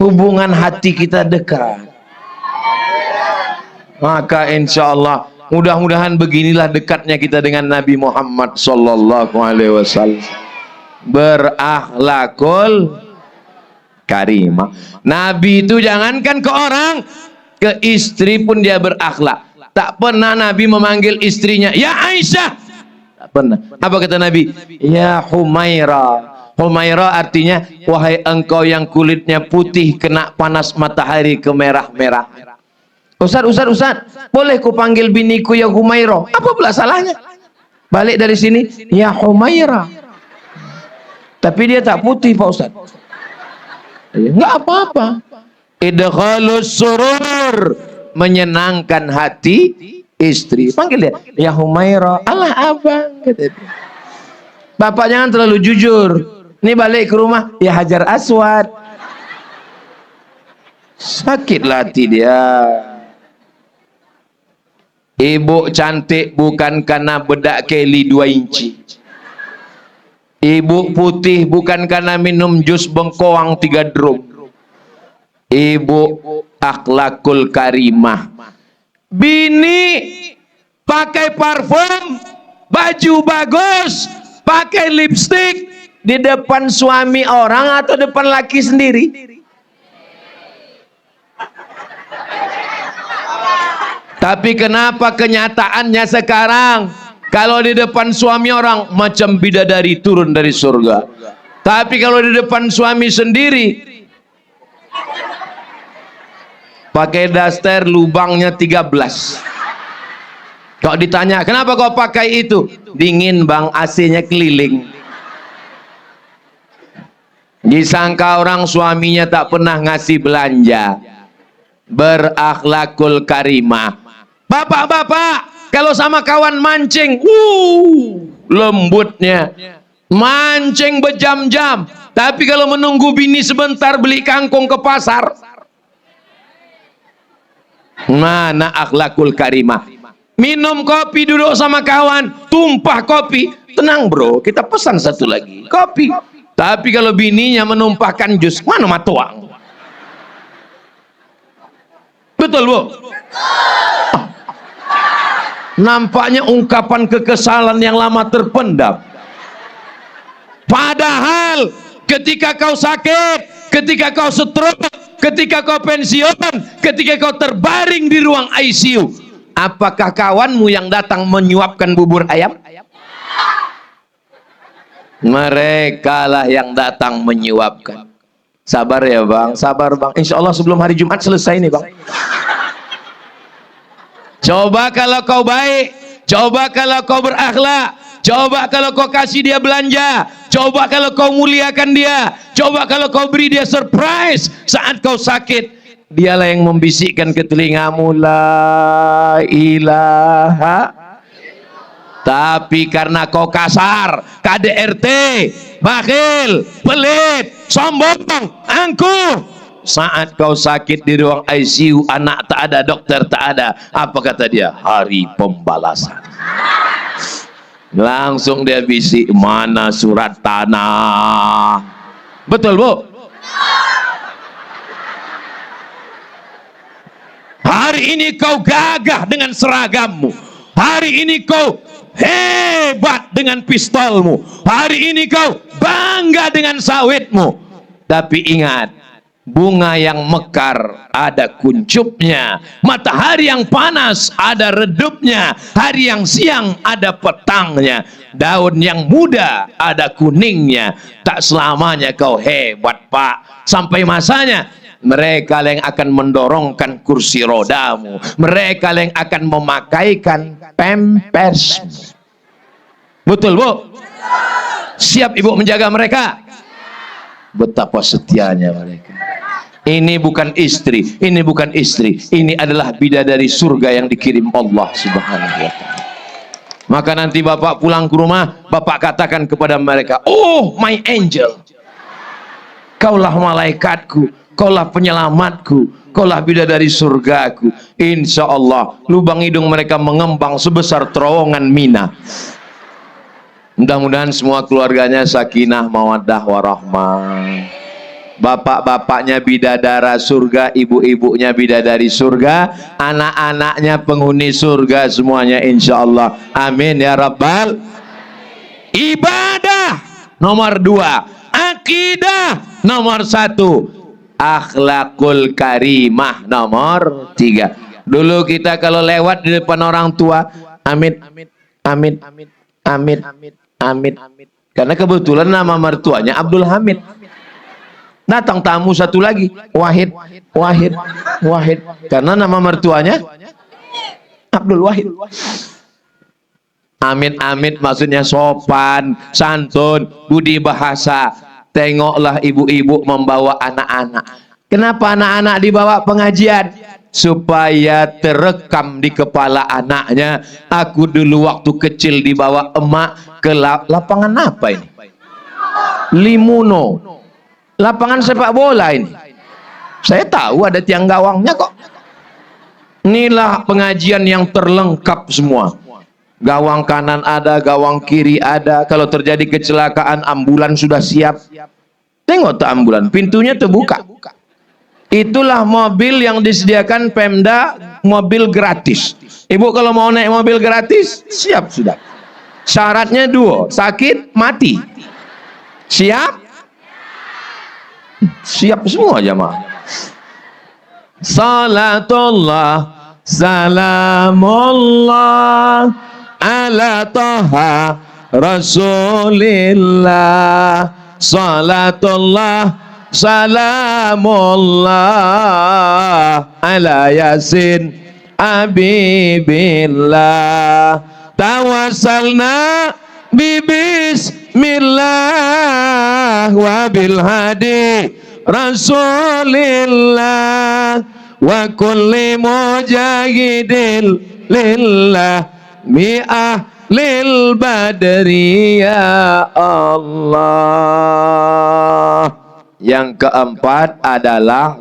hubungan hati kita dekat. Maka insya Allah, mudah-mudahan beginilah dekatnya kita dengan Nabi Muhammad Sallallahu Alaihi Wasallam. Berakhlakul karimah. Nabi itu jangankan ke orang, ke istri pun dia berakhlak. Tak pernah Nabi memanggil istrinya, ya Aisyah. Tak pernah. Apa kata Nabi? Ya Humaira. Humaira artinya, wahai engkau yang kulitnya putih kena panas matahari kemerah-merah. Ustaz, boleh ku panggil biniku ya Humaira? Apa pula salahnya? Balik dari sini, ya Humaira. Tapi dia tak putih Pak Ustaz. Enggak apa-apa. Idkhalus surur, menyenangkan hati istri. Panggil dia, ya Humaira. Allah abang. Bapak jangan terlalu jujur. Ini balik ke rumah, ya Hajar Aswad. Sakit hati dia. Ibu cantik bukan karena bedak Kelly 2 inci. Ibu putih bukan karena minum jus bengkoang 3 drum. Ibu akhlakul karimah. Bini pakai parfum, baju bagus, pakai lipstik di depan suami orang atau depan laki sendiri? Tapi kenapa kenyataannya sekarang kalau di depan suami orang macam bidadari turun dari surga, tapi kalau di depan suami sendiri pakai daster lubangnya 13. Kalau ditanya kenapa kau pakai itu, dingin bang, AC-nya keliling. Disangka orang suaminya tak pernah ngasih belanja. Berakhlakul karimah. Bapak-bapak kalau sama kawan mancing, lembutnya. Mancing berjam-jam. Tapi kalau menunggu bini sebentar beli kangkung ke pasar, mana akhlakul karimah? Minum kopi duduk sama kawan, tumpah kopi. Tenang bro, kita pesan satu lagi, kopi. Tapi kalau bininya menumpahkan jus, mana matuang? Betul bu? Nampaknya ungkapan kekesalan yang lama terpendam. Padahal ketika kau sakit, ketika kau stroke, ketika kau pensiun, ketika kau terbaring di ruang ICU, apakah kawanmu yang datang menyuapkan bubur ayam? Mereka lah yang datang menyuapkan. Sabar ya bang, sabar bang. Insya Allah sebelum hari Jumat selesai nih bang. Coba kalau kau baik, coba kalau kau berakhlak, coba kalau kau kasih dia belanja, coba kalau kau muliakan dia, coba kalau kau beri dia surprise saat kau sakit. Dialah yang membisikkan ke telingamu, la ilaha. Tapi karena kau kasar, KDRT, bakhil, pelit, sombong, angkuh, saat kau sakit di ruang ICU, anak tak ada, dokter tak ada, apa kata dia? Hari pembalasan. Langsung dia bisik, mana surat tanah? Betul bu? Hari ini kau gagah dengan seragammu, hari ini kau hebat dengan pistolmu, hari ini kau bangga dengan sawitmu. Tapi ingat, bunga yang mekar ada kuncupnya, matahari yang panas ada redupnya, hari yang siang ada petangnya, daun yang muda ada kuningnya. Tak selamanya kau hebat pak, sampai masanya mereka yang akan mendorongkan kursi rodamu, mereka yang akan memakaikan pampers. Betul bu? Siap ibu menjaga mereka? Betapa setianya mereka. Ini bukan istri, ini bukan istri, ini adalah bidadari surga yang dikirim Allah Subhanahu wa ta'ala. Maka nanti bapak pulang ke rumah, bapak katakan kepada mereka, oh my angel, kaulah malaikatku, kaulah penyelamatku, kaulah bidadari surgaku. Insya Allah lubang hidung mereka mengembang sebesar terowongan Mina. Mudah-mudahan semua keluarganya sakinah, mawaddah, warahmah. Bapak-bapaknya bidadara surga, ibu-ibunya bidadari surga, anak-anaknya penghuni surga semuanya insya Allah. Amin ya rabbal. Ibadah nomor 2, akidah nomor 1, akhlakul karimah nomor 3. Dulu kita kalau lewat di depan orang tua, amit, amit, amit, amit, amit. Karena kebetulan nama mertuanya Abdul Hamid. Datang tamu satu lagi, Wahid, Wahid, Wahid. Karena nama mertuanya Abdul Wahid. Amit, amit maksudnya sopan, santun, budi bahasa. Tengoklah ibu-ibu membawa anak-anak. Kenapa anak-anak dibawa pengajian? Supaya terekam di kepala anaknya. Aku dulu waktu kecil dibawa emak ke lapangan apa ini? Limuno. Lapangan sepak bola ini. Saya tahu ada tiang gawangnya kok. Inilah pengajian yang terlengkap semua. Gawang kanan ada, gawang kiri ada. Kalau terjadi kecelakaan, ambulan sudah siap. Tengok tuh ambulan, pintunya terbuka. Itulah mobil yang disediakan Pemda, mobil gratis. Ibu kalau mau naik mobil gratis, siap sudah. Syaratnya 2, sakit, mati. Siap? Siap semua jamaah. Salatullah, salamullah ala taha rasulillah. Salatullah, salamullah ala yasin abibillah. Tawassalna bismillah wa bil hadi rasulillah wa kulli mujahidin lillah mi'ah lil badri ya Allah. Yang keempat adalah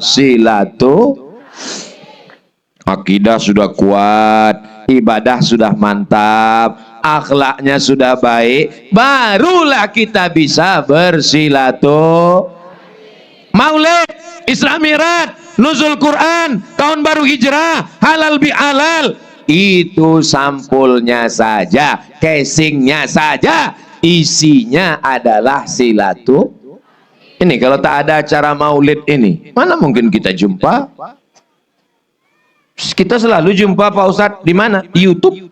akidah sudah kuat, ibadah sudah mantap, akhlaknya sudah baik, barulah kita bisa Maulid, Isra Mi'raj, nuzul Quran, tahun baru hijrah, halal bihalal. Itu sampulnya saja, casingnya saja, isinya adalah Ini kalau tak ada acara maulid ini, mana mungkin kita jumpa? Kita selalu jumpa Pak Ustadz di mana? Di YouTube.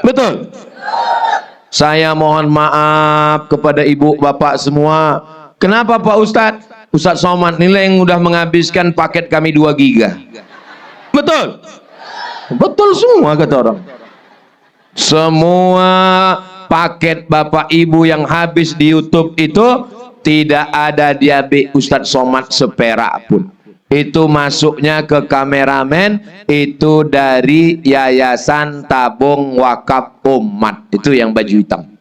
Betul. Saya mohon maaf kepada ibu bapak semua. Kenapa Pak Ustadz? Ustadz Somad nilai yang udah menghabiskan paket kami 2 giga. Betul. Betul semua kata orang. Semua paket bapak ibu yang habis di YouTube itu tidak ada diabe Ustadz Somad seperak pun. Itu masuknya ke kameramen, itu dari Yayasan Tabung Wakaf Umat. Itu yang baju hitam.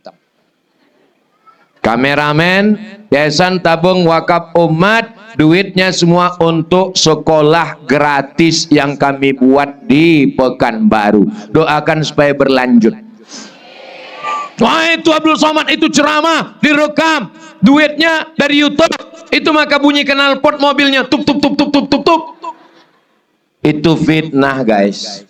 Kameramen Yayasan Tabung Wakaf Umat, duitnya semua untuk sekolah gratis yang kami buat di Pekanbaru. Doakan supaya berlanjut. Wah, itu Abdul Somad itu ceramah direkam, duitnya dari YouTube. Itu maka bunyi knalpot mobilnya tup tup tup tup tup tup tup. Itu fitnah, guys.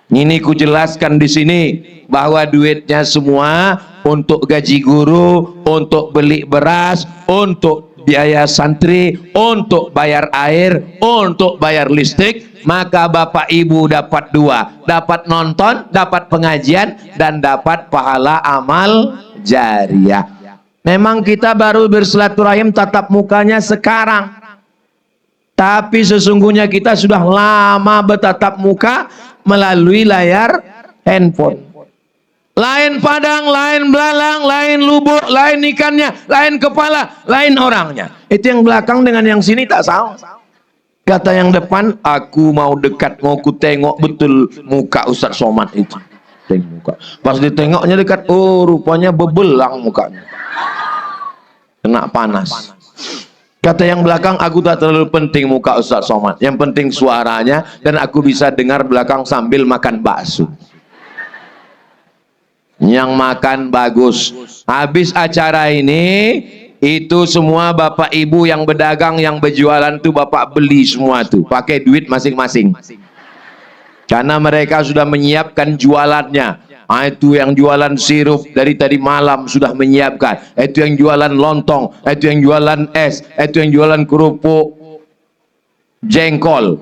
Ini ku jelaskan di sini bahwa duitnya semua untuk gaji guru, untuk beli beras, untuk biaya santri, untuk bayar air, untuk bayar listrik. Maka bapak ibu dapat 2, dapat nonton, dapat pengajian, dan dapat pahala amal jariah. Memang kita baru bersilaturahim tatap mukanya sekarang, tapi sesungguhnya kita sudah lama bertatap muka melalui layar handphone. Lain padang, lain belalang, lain lubuk, lain ikannya, lain kepala, lain orangnya. Itu yang belakang dengan yang sini tak sama. Kata yang depan, aku mau dekat, mau ku tengok betul muka Ustadz Somad itu. Tengok muka. Pas ditengoknya dekat, oh rupanya bebelang mukanya. Kena panas. Kata yang belakang, aku tak terlalu penting muka Ustadz Somad. Yang penting suaranya, dan aku bisa dengar belakang sambil makan bakso. Yang makan bagus. Habis acara ini, itu semua bapak ibu yang berdagang, yang berjualan tuh bapak beli semua tuh, pakai duit masing-masing. Karena mereka sudah menyiapkan jualannya. Itu yang jualan sirup dari tadi malam sudah menyiapkan. Itu yang jualan lontong, itu yang jualan es, itu yang jualan kerupuk jengkol.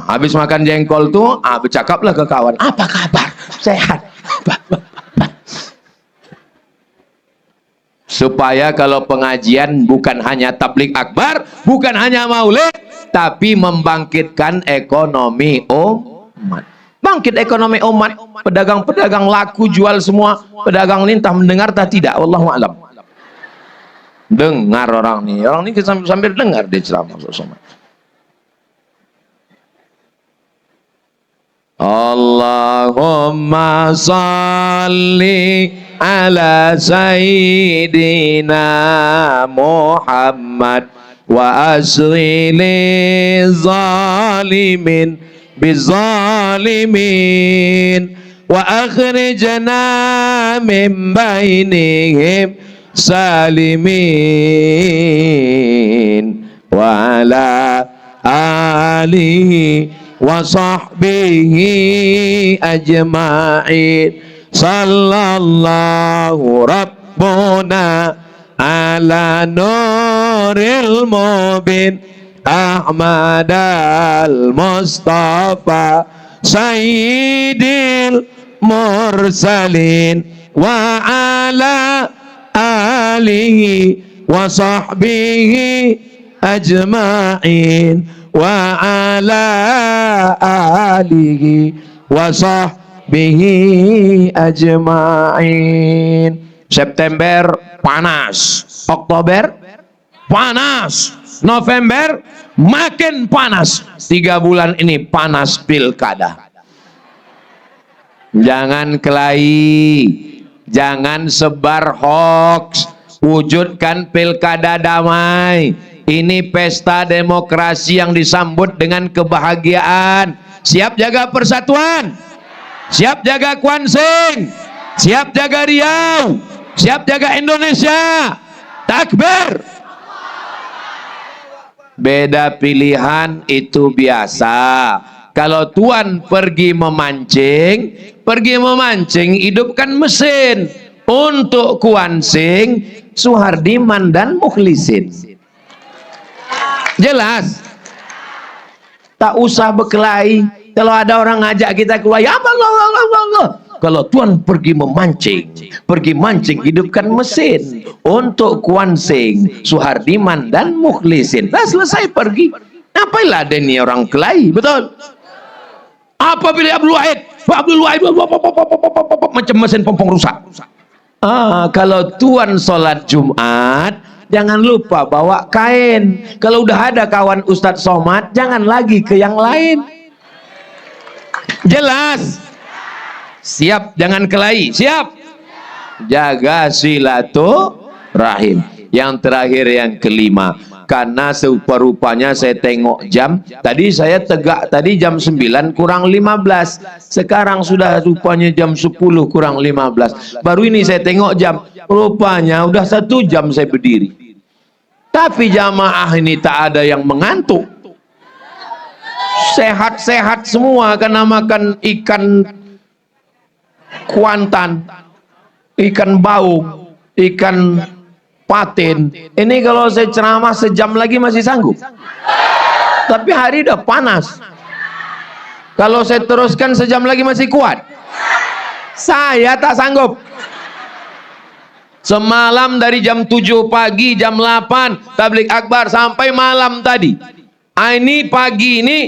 Habis makan jengkol tuh, bercakaplah ke kawan. Apa kabar? Sehat. Supaya kalau pengajian bukan hanya tablik akbar, bukan hanya maulid, tapi membangkitkan ekonomi umat. Bangkit ekonomi umat, pedagang-pedagang laku jual semua, pedagang ini entah mendengar atau tidak, wallahu a'lam. Dengar orang ini sambil dengar dia ceramah sama. Allahumma salli ala sayyidina Muhammad wa asri li zalimin bizalimin wa akhrijna min bainihim salimin wa ala alihi wa sahbihi ajma'in. Sallallahu rabbuna ala nuril mubin Ahmad al-Mustafa Sayyidil mursalin wa ala alihi wa sahbihi ajma'in wa ala alihi wa sahbihi ajma'in. September panas, Oktober panas, November makin panas. 3 bulan ini panas pilkada. Jangan kelahi, jangan sebar hoax, wujudkan pilkada damai. Ini pesta demokrasi yang disambut dengan kebahagiaan. Siap jaga persatuan, siap jaga Kuansing, siap jaga Riau, siap jaga Indonesia. Takbir. Beda pilihan itu biasa. Kalau tuan pergi memancing, hidupkan mesin untuk Kuansing, Suhardiman dan Mukhlisin. Jelas? Tak usah berkelahi. Kalau ada orang ngajak kita keluar, ya Allah. Kalau tuan pergi mancing, hidupkan mesin untuk Kuansing, Suhardiman dan Mukhlisin. Dah selesai pergi. Ngapainlah ada ini orang kelahi, betul? Apa pilih Abdul Wahid macam mesin pompong rusak. Kalau tuan sholat Jumat, jangan lupa bawa kain. Kalau udah ada kawan Ustadz Somad, jangan lagi ke yang lain. Jelas? Siap, jangan kelahi. Siap? Jaga silaturahim. Yang terakhir, yang kelima, karena serupa-rupanya saya tengok jam, tadi saya tegak tadi jam 9 kurang 15, sekarang sudah rupanya jam 10 kurang 15. Baru ini saya tengok jam, rupanya udah 1 jam saya berdiri. Tapi jamaah ini tak ada yang mengantuk, sehat-sehat semua, karena makan ikan kuantan, ikan baung, ikan patin. Ini kalau saya ceramah sejam lagi masih sanggup, tapi hari udah panas. Kalau saya teruskan sejam lagi masih kuat, saya tak sanggup. Semalam dari jam 7 pagi, jam 8 tablik akbar sampai malam tadi. Ini pagi ini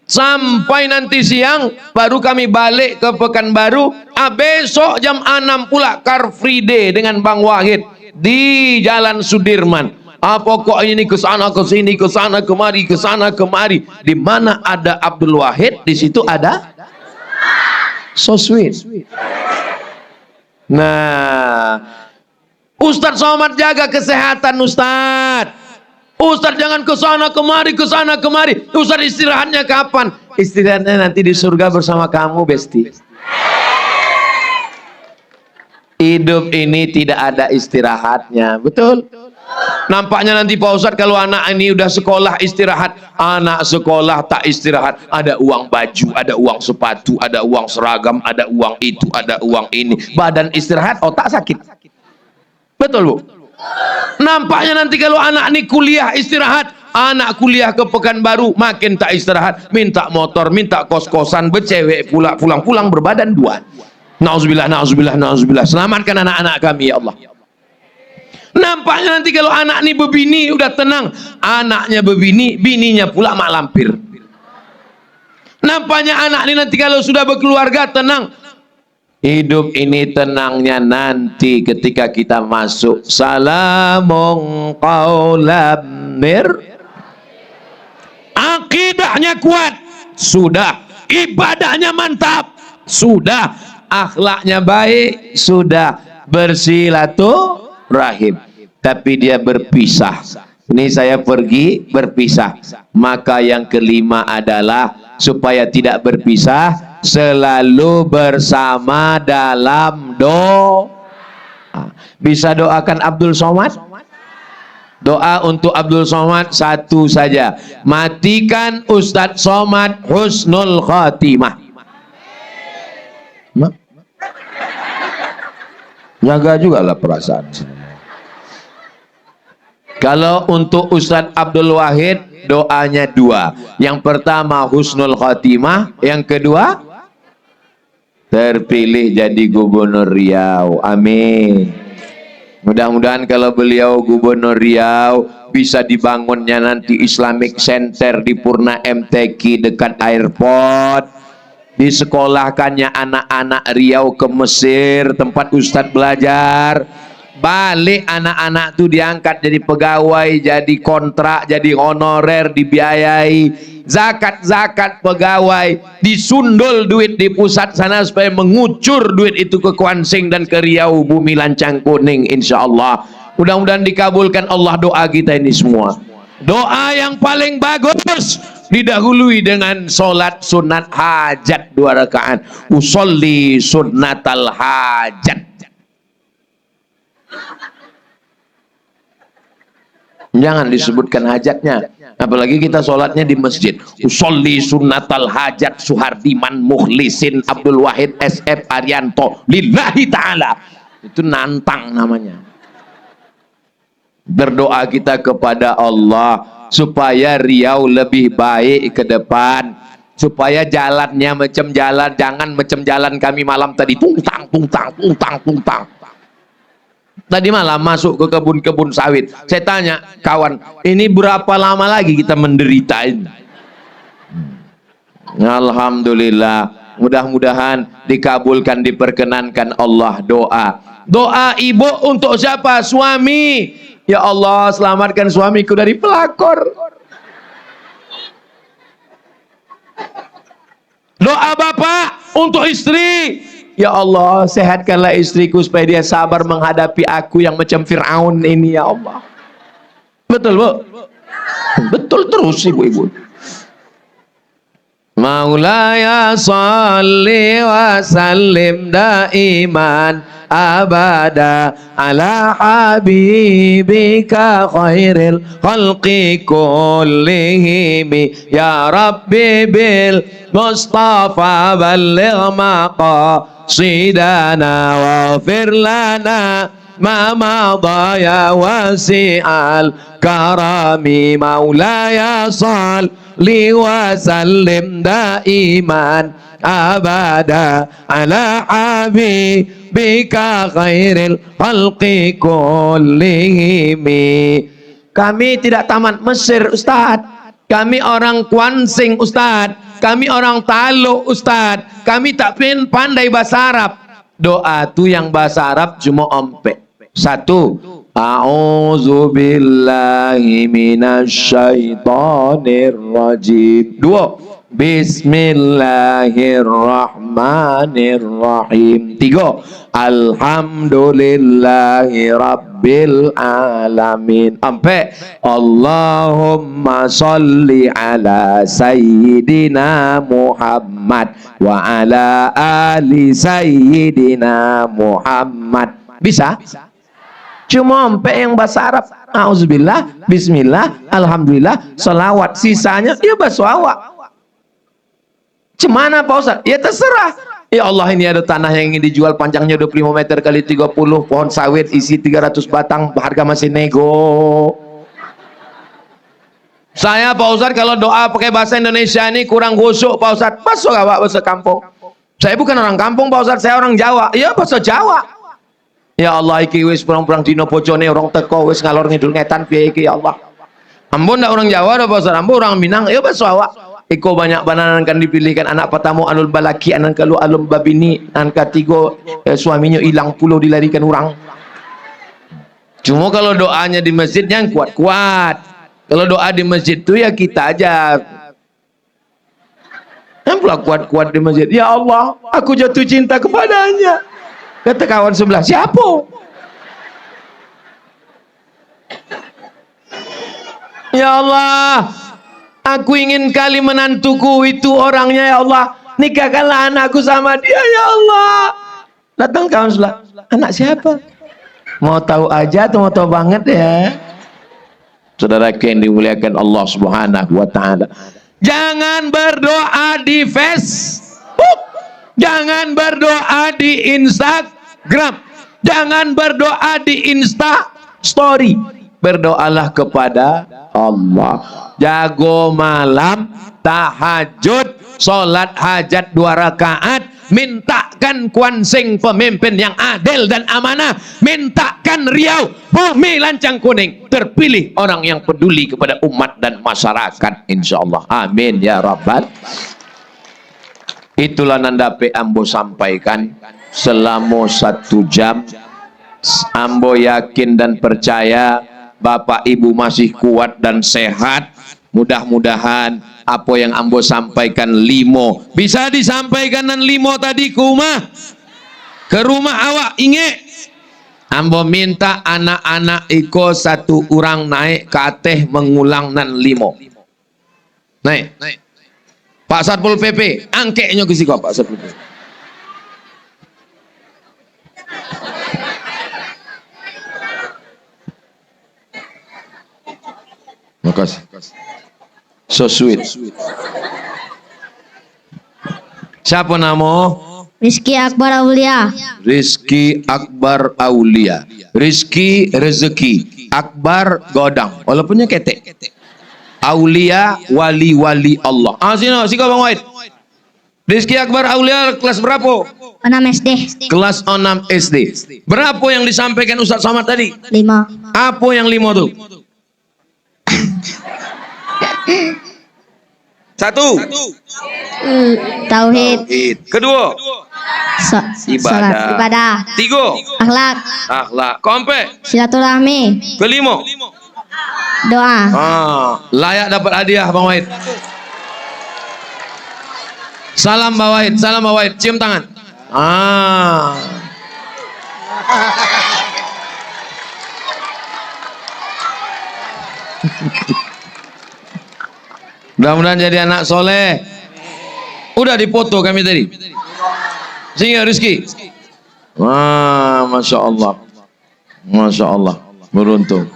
sampai nanti siang baru kami balik ke Pekanbaru. Besok jam 6 pula Car Free Day dengan Bang Wahid di Jalan Sudirman. Pokoknya ini ke sana ke sini, ke sana kemari, ke sana kemari. Di mana ada Abdul Wahid, di situ ada so sweet. Nah, Ustadz Somad jaga kesehatan Ustadz. Ustadz jangan ke sana kemari, ke sana kemari. Ustadz istirahatnya kapan? Istirahatnya nanti di surga bersama kamu, Besti. Hidup ini tidak ada istirahatnya, betul? Nampaknya nanti Pak Ustadz kalau anak ini udah sekolah istirahat, anak sekolah tak istirahat. Ada uang baju, ada uang sepatu, ada uang seragam, ada uang itu, ada uang ini. Badan istirahat, otak sakit. Betul, Bu? Nampaknya nanti kalau anak ini kuliah istirahat, anak kuliah ke Pekanbaru makin tak istirahat, minta motor, minta kos-kosan, bercewek pula, pulang-pulang berbadan dua. Nauzubillah, nauzubillah, nauzubillah. Selamatkan anak-anak kami, ya Allah. Nampaknya nanti kalau anak ini bebini udah tenang, anaknya bebini, bininya pula mak lampir. Nampaknya anak ini nanti kalau sudah berkeluarga tenang. Hidup ini tenangnya nanti ketika kita masuk salamun qaulam mir. Akidahnya kuat, sudah. Ibadahnya mantap, sudah. Akhlaknya baik, sudah. Bersilaturahim, tapi dia berpisah. Ini saya pergi berpisah. Maka yang kelima adalah supaya tidak berpisah, selalu bersama dalam doa. Bisa doakan Abdul Somad? Doa untuk Abdul Somad satu saja, matikan Ustadz Somad husnul khatimah. Jaga juga lah perasaan. Kalau untuk Ustadz Abdul Wahid, doanya dua. Yang pertama husnul khatimah, yang kedua terpilih jadi gubernur Riau. Amin. Mudah-mudahan kalau beliau gubernur Riau, bisa dibangunnya nanti Islamic Center di Purna MTQ dekat airport. Disekolahkannya anak-anak Riau ke Mesir, tempat Ustadz belajar. balik anak-anak tuh diangkat jadi pegawai, jadi kontrak, jadi honorer, dibiayai. Zakat pegawai, disundul duit di pusat sana supaya mengucur duit itu ke Kuansing dan ke Riau, bumi lancang kuning, insya Allah. Mudah-mudahan dikabulkan Allah doa kita ini semua. Doa yang paling bagus didahului dengan solat sunat hajat 2 rakaat. Usolli sunnatal hajat. Jangan disebutkan hajatnya, apalagi kita sholatnya di masjid. Usolli sunnatal hajat Suhardiman Mukhlisin Abdul Wahid SF Arianto lillahi ta'ala. Itu nantang namanya. Berdoa kita kepada Allah supaya Riau lebih baik ke depan, supaya jalannya macam jalan, jangan macam jalan kami malam tadi, tungtang. Tadi malam masuk ke kebun-kebun sawit. Saya tanya kawan, ini berapa lama lagi kita menderita ini? Alhamdulillah, mudah-mudahan dikabulkan, diperkenankan Allah doa. Doa ibu untuk siapa? Suami. Ya Allah, selamatkan suamiku dari pelakor. Doa bapak untuk istri. Ya Allah, sehatkanlah istriku supaya dia sabar menghadapi aku yang macam Fir'aun ini, ya Allah. Betul, Bu? Betul terus, ibu-ibu. Maulaya salli wa sallim daiman abada ala habibika khairil khalqi kullihim ya Rabbi bil Mustafa balligh maqasidana waghfir lana ma madha ya wasi'al karami maulaya salli wa sallim daiman abada ala habibika khairil khalqi kullihim. Kami tidak tamat Mesir, Ustaz. Kami orang Kuansing, Ustaz. Kami orang Taluk, Ustaz. Kami tak pandai bahasa Arab. Doa tu yang bahasa Arab cuma ompek. 1, a'udzu billahi minasyaitonir rajim. 2, bismillahirrahmanirrahim. 3, alhamdulillahi rabbil alamin. 4, Allahumma sholli ala sayyidina Muhammad wa ala ali sayyidina Muhammad. Bisa? Cuma sampai yang bahasa Arab. Auzubillah, bismillah, alhamdulillah, salawat. Sisanya ya bahasa awak. Cemana Pak Ustaz? Ya terserah. Ya Allah, ini ada tanah yang ingin dijual, panjangnya 25 meter kali 30, pohon sawit isi 300 batang, harga masih nego. Saya Pak Ustaz kalau doa pakai bahasa Indonesia ini kurang khusyuk Pak Ustaz. Masuk gak Pak bahasa kampung? Saya bukan orang kampung Pak Ustaz, saya orang Jawa. Ya bahasa Jawa. Ya Allah, iki wis perang-perang dino bojone orang teko wis ngalor ngidul ngetan piye iki ya Allah. Ampun ndak orang Jawa dah Pak Ustaz, ampun orang Minang. Ya bahasa awak. Iko banyak bananan kan dipilihkan anak pertama alul balaki, anak kedua alul babini, anak ketiga suaminya hilang pulau dilarikan orang. Cuma kalau doanya di masjid yang kuat-kuat. Kalau doa di masjid itu ya kita aja. Yang pula kuat-kuat di masjid. Ya Allah, aku jatuh cinta kepadanya. Kata kawan sebelah, siapa? Ya Allah, aku ingin kali menantuku itu orangnya ya Allah. Nikahkanlah anakku sama dia ya Allah. Datang kawan sebelah, anak siapa? Mau tahu aja atau mau tahu banget ya? Saudara yang dimuliakan Allah Subhanahu wa taala. Jangan berdoa di Facebook. Jangan berdoa di Instagram. Jangan berdoa di Insta Story. Berdoalah kepada Allah. Jago malam, tahajud, sholat hajat 2 rakaat, mintakan Kuansing pemimpin yang adil dan amanah, mintakan Riau bumi lancang kuning terpilih orang yang peduli kepada umat dan masyarakat, insyaallah. Amin ya rabbal. Itulah nandape ambo sampaikan selama 1 jam Ambo yakin dan percaya Bapak Ibu masih kuat dan sehat. Mudah-mudahan apa yang ambo sampaikan limo bisa disampaikan dan limo tadi ke rumah awak inge. Ambo minta anak-anak iko satu orang naik ke atas mengulang nan limo. Naik. Pak Satpol PP, angkeknya ke siko Pak Satpol PP. Makasih. So sweet. Siapa nama? Rizky Akbar Aulia. Rizky Akbar Aulia. Rizky rezeki. Akbar godang. Walaupunnya ketek. Aulia wali-wali Allah. Sini Bang Wahid. Rizky Akbar Aulia kelas berapa? 6 SD. Kelas 6 SD. Berapa yang disampaikan Ustaz Somad tadi? 5. Apa yang 5 tuh? Satu. Tauhid. Kedua. Salat ibadah. Tiga. Akhlak. Keempat. Silaturahmi. Kelima. Doa. Layak dapat hadiah Bang Wahid. Salam Bang Wahid. Cium tangan. Mudah-mudahan jadi anak soleh. Udah dipoto kami tadi. Sini Rizky. Masya Allah. Beruntung.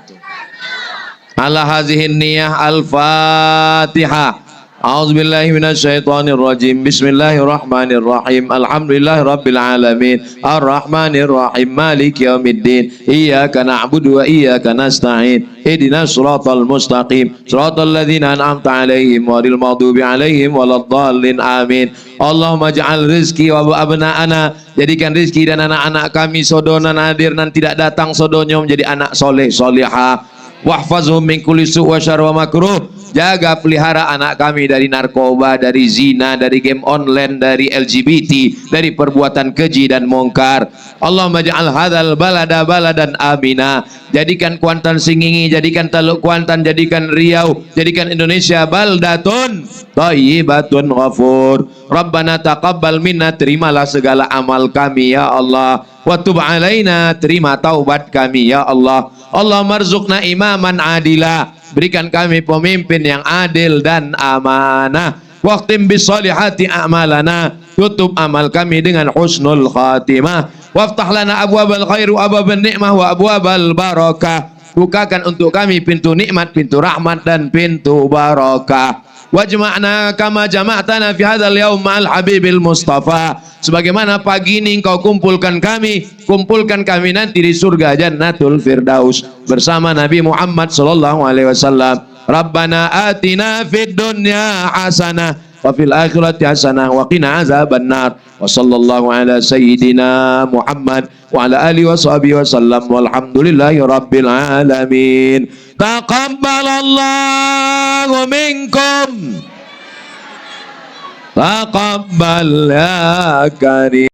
Ala hazihin niyah al-fatihah. A'udzubillahi minasyaitonirrajim. Bismillahirrahmanirrahim. Alhamdulillahi rabbil alamin. Arrahmanirrahim. Maliki yaumiddin. Iyyaka na'budu wa iyyaka nasta'in. Ihdinas siratal mustaqim. Siratal ladzina an'amta 'alaihim ghairil maghdubi 'alaihim waladdallin. Amin. Allahumma ja'al rizki wa abna'ana. Jadikan rizki dan anak-anak kami sodonan hadir dan tidak datang sodonya menjadi anak soleh solihah. Wahfazhum min kulli su' wa syarr wa makruh. Jaga pelihara anak kami dari narkoba, dari zina, dari game online, dari LGBT, dari perbuatan keji dan mungkar. Allahumma ja'al hadzal balada baladan amina. Jadikan Kuantan Singingi, jadikan Teluk Kuantan, jadikan Riau, jadikan Indonesia baldatun thayyibatun ghafur. Rabbana taqabbal minna, terimalah segala amal kami ya Allah. Wa tub alaina, terima taubat kami ya Allah. Allahumma rzuqna imaman adila, berikan kami pemimpin yang adil dan amanah. Waqtim bisolihati a'malana, tutup amal kami dengan husnul khatimah. Waftah lana abwabal khair wa abwabal ni'mah wa abwabal barakah. Bukakan untuk kami pintu nikmat, pintu rahmat dan pintu barakah. Wajma'na kama jama'tana fi hadzal yaum ma'al habibil mustafa. Sebagaimana pagi ini engkau kumpulkan kami nanti di surga Jannatul Firdaus bersama Nabi Muhammad sallallahu alaihi wasallam. Rabbana atina fid dunya hasanah wa fil akhirati hasanah wa qina azabannar. Wa sallallahu ala sayyidina Muhammad wa ala alihi washabihi wasallam walhamdulillahi rabbil alamin. Taqabbalallahu minkum. Taqabbal ya karim.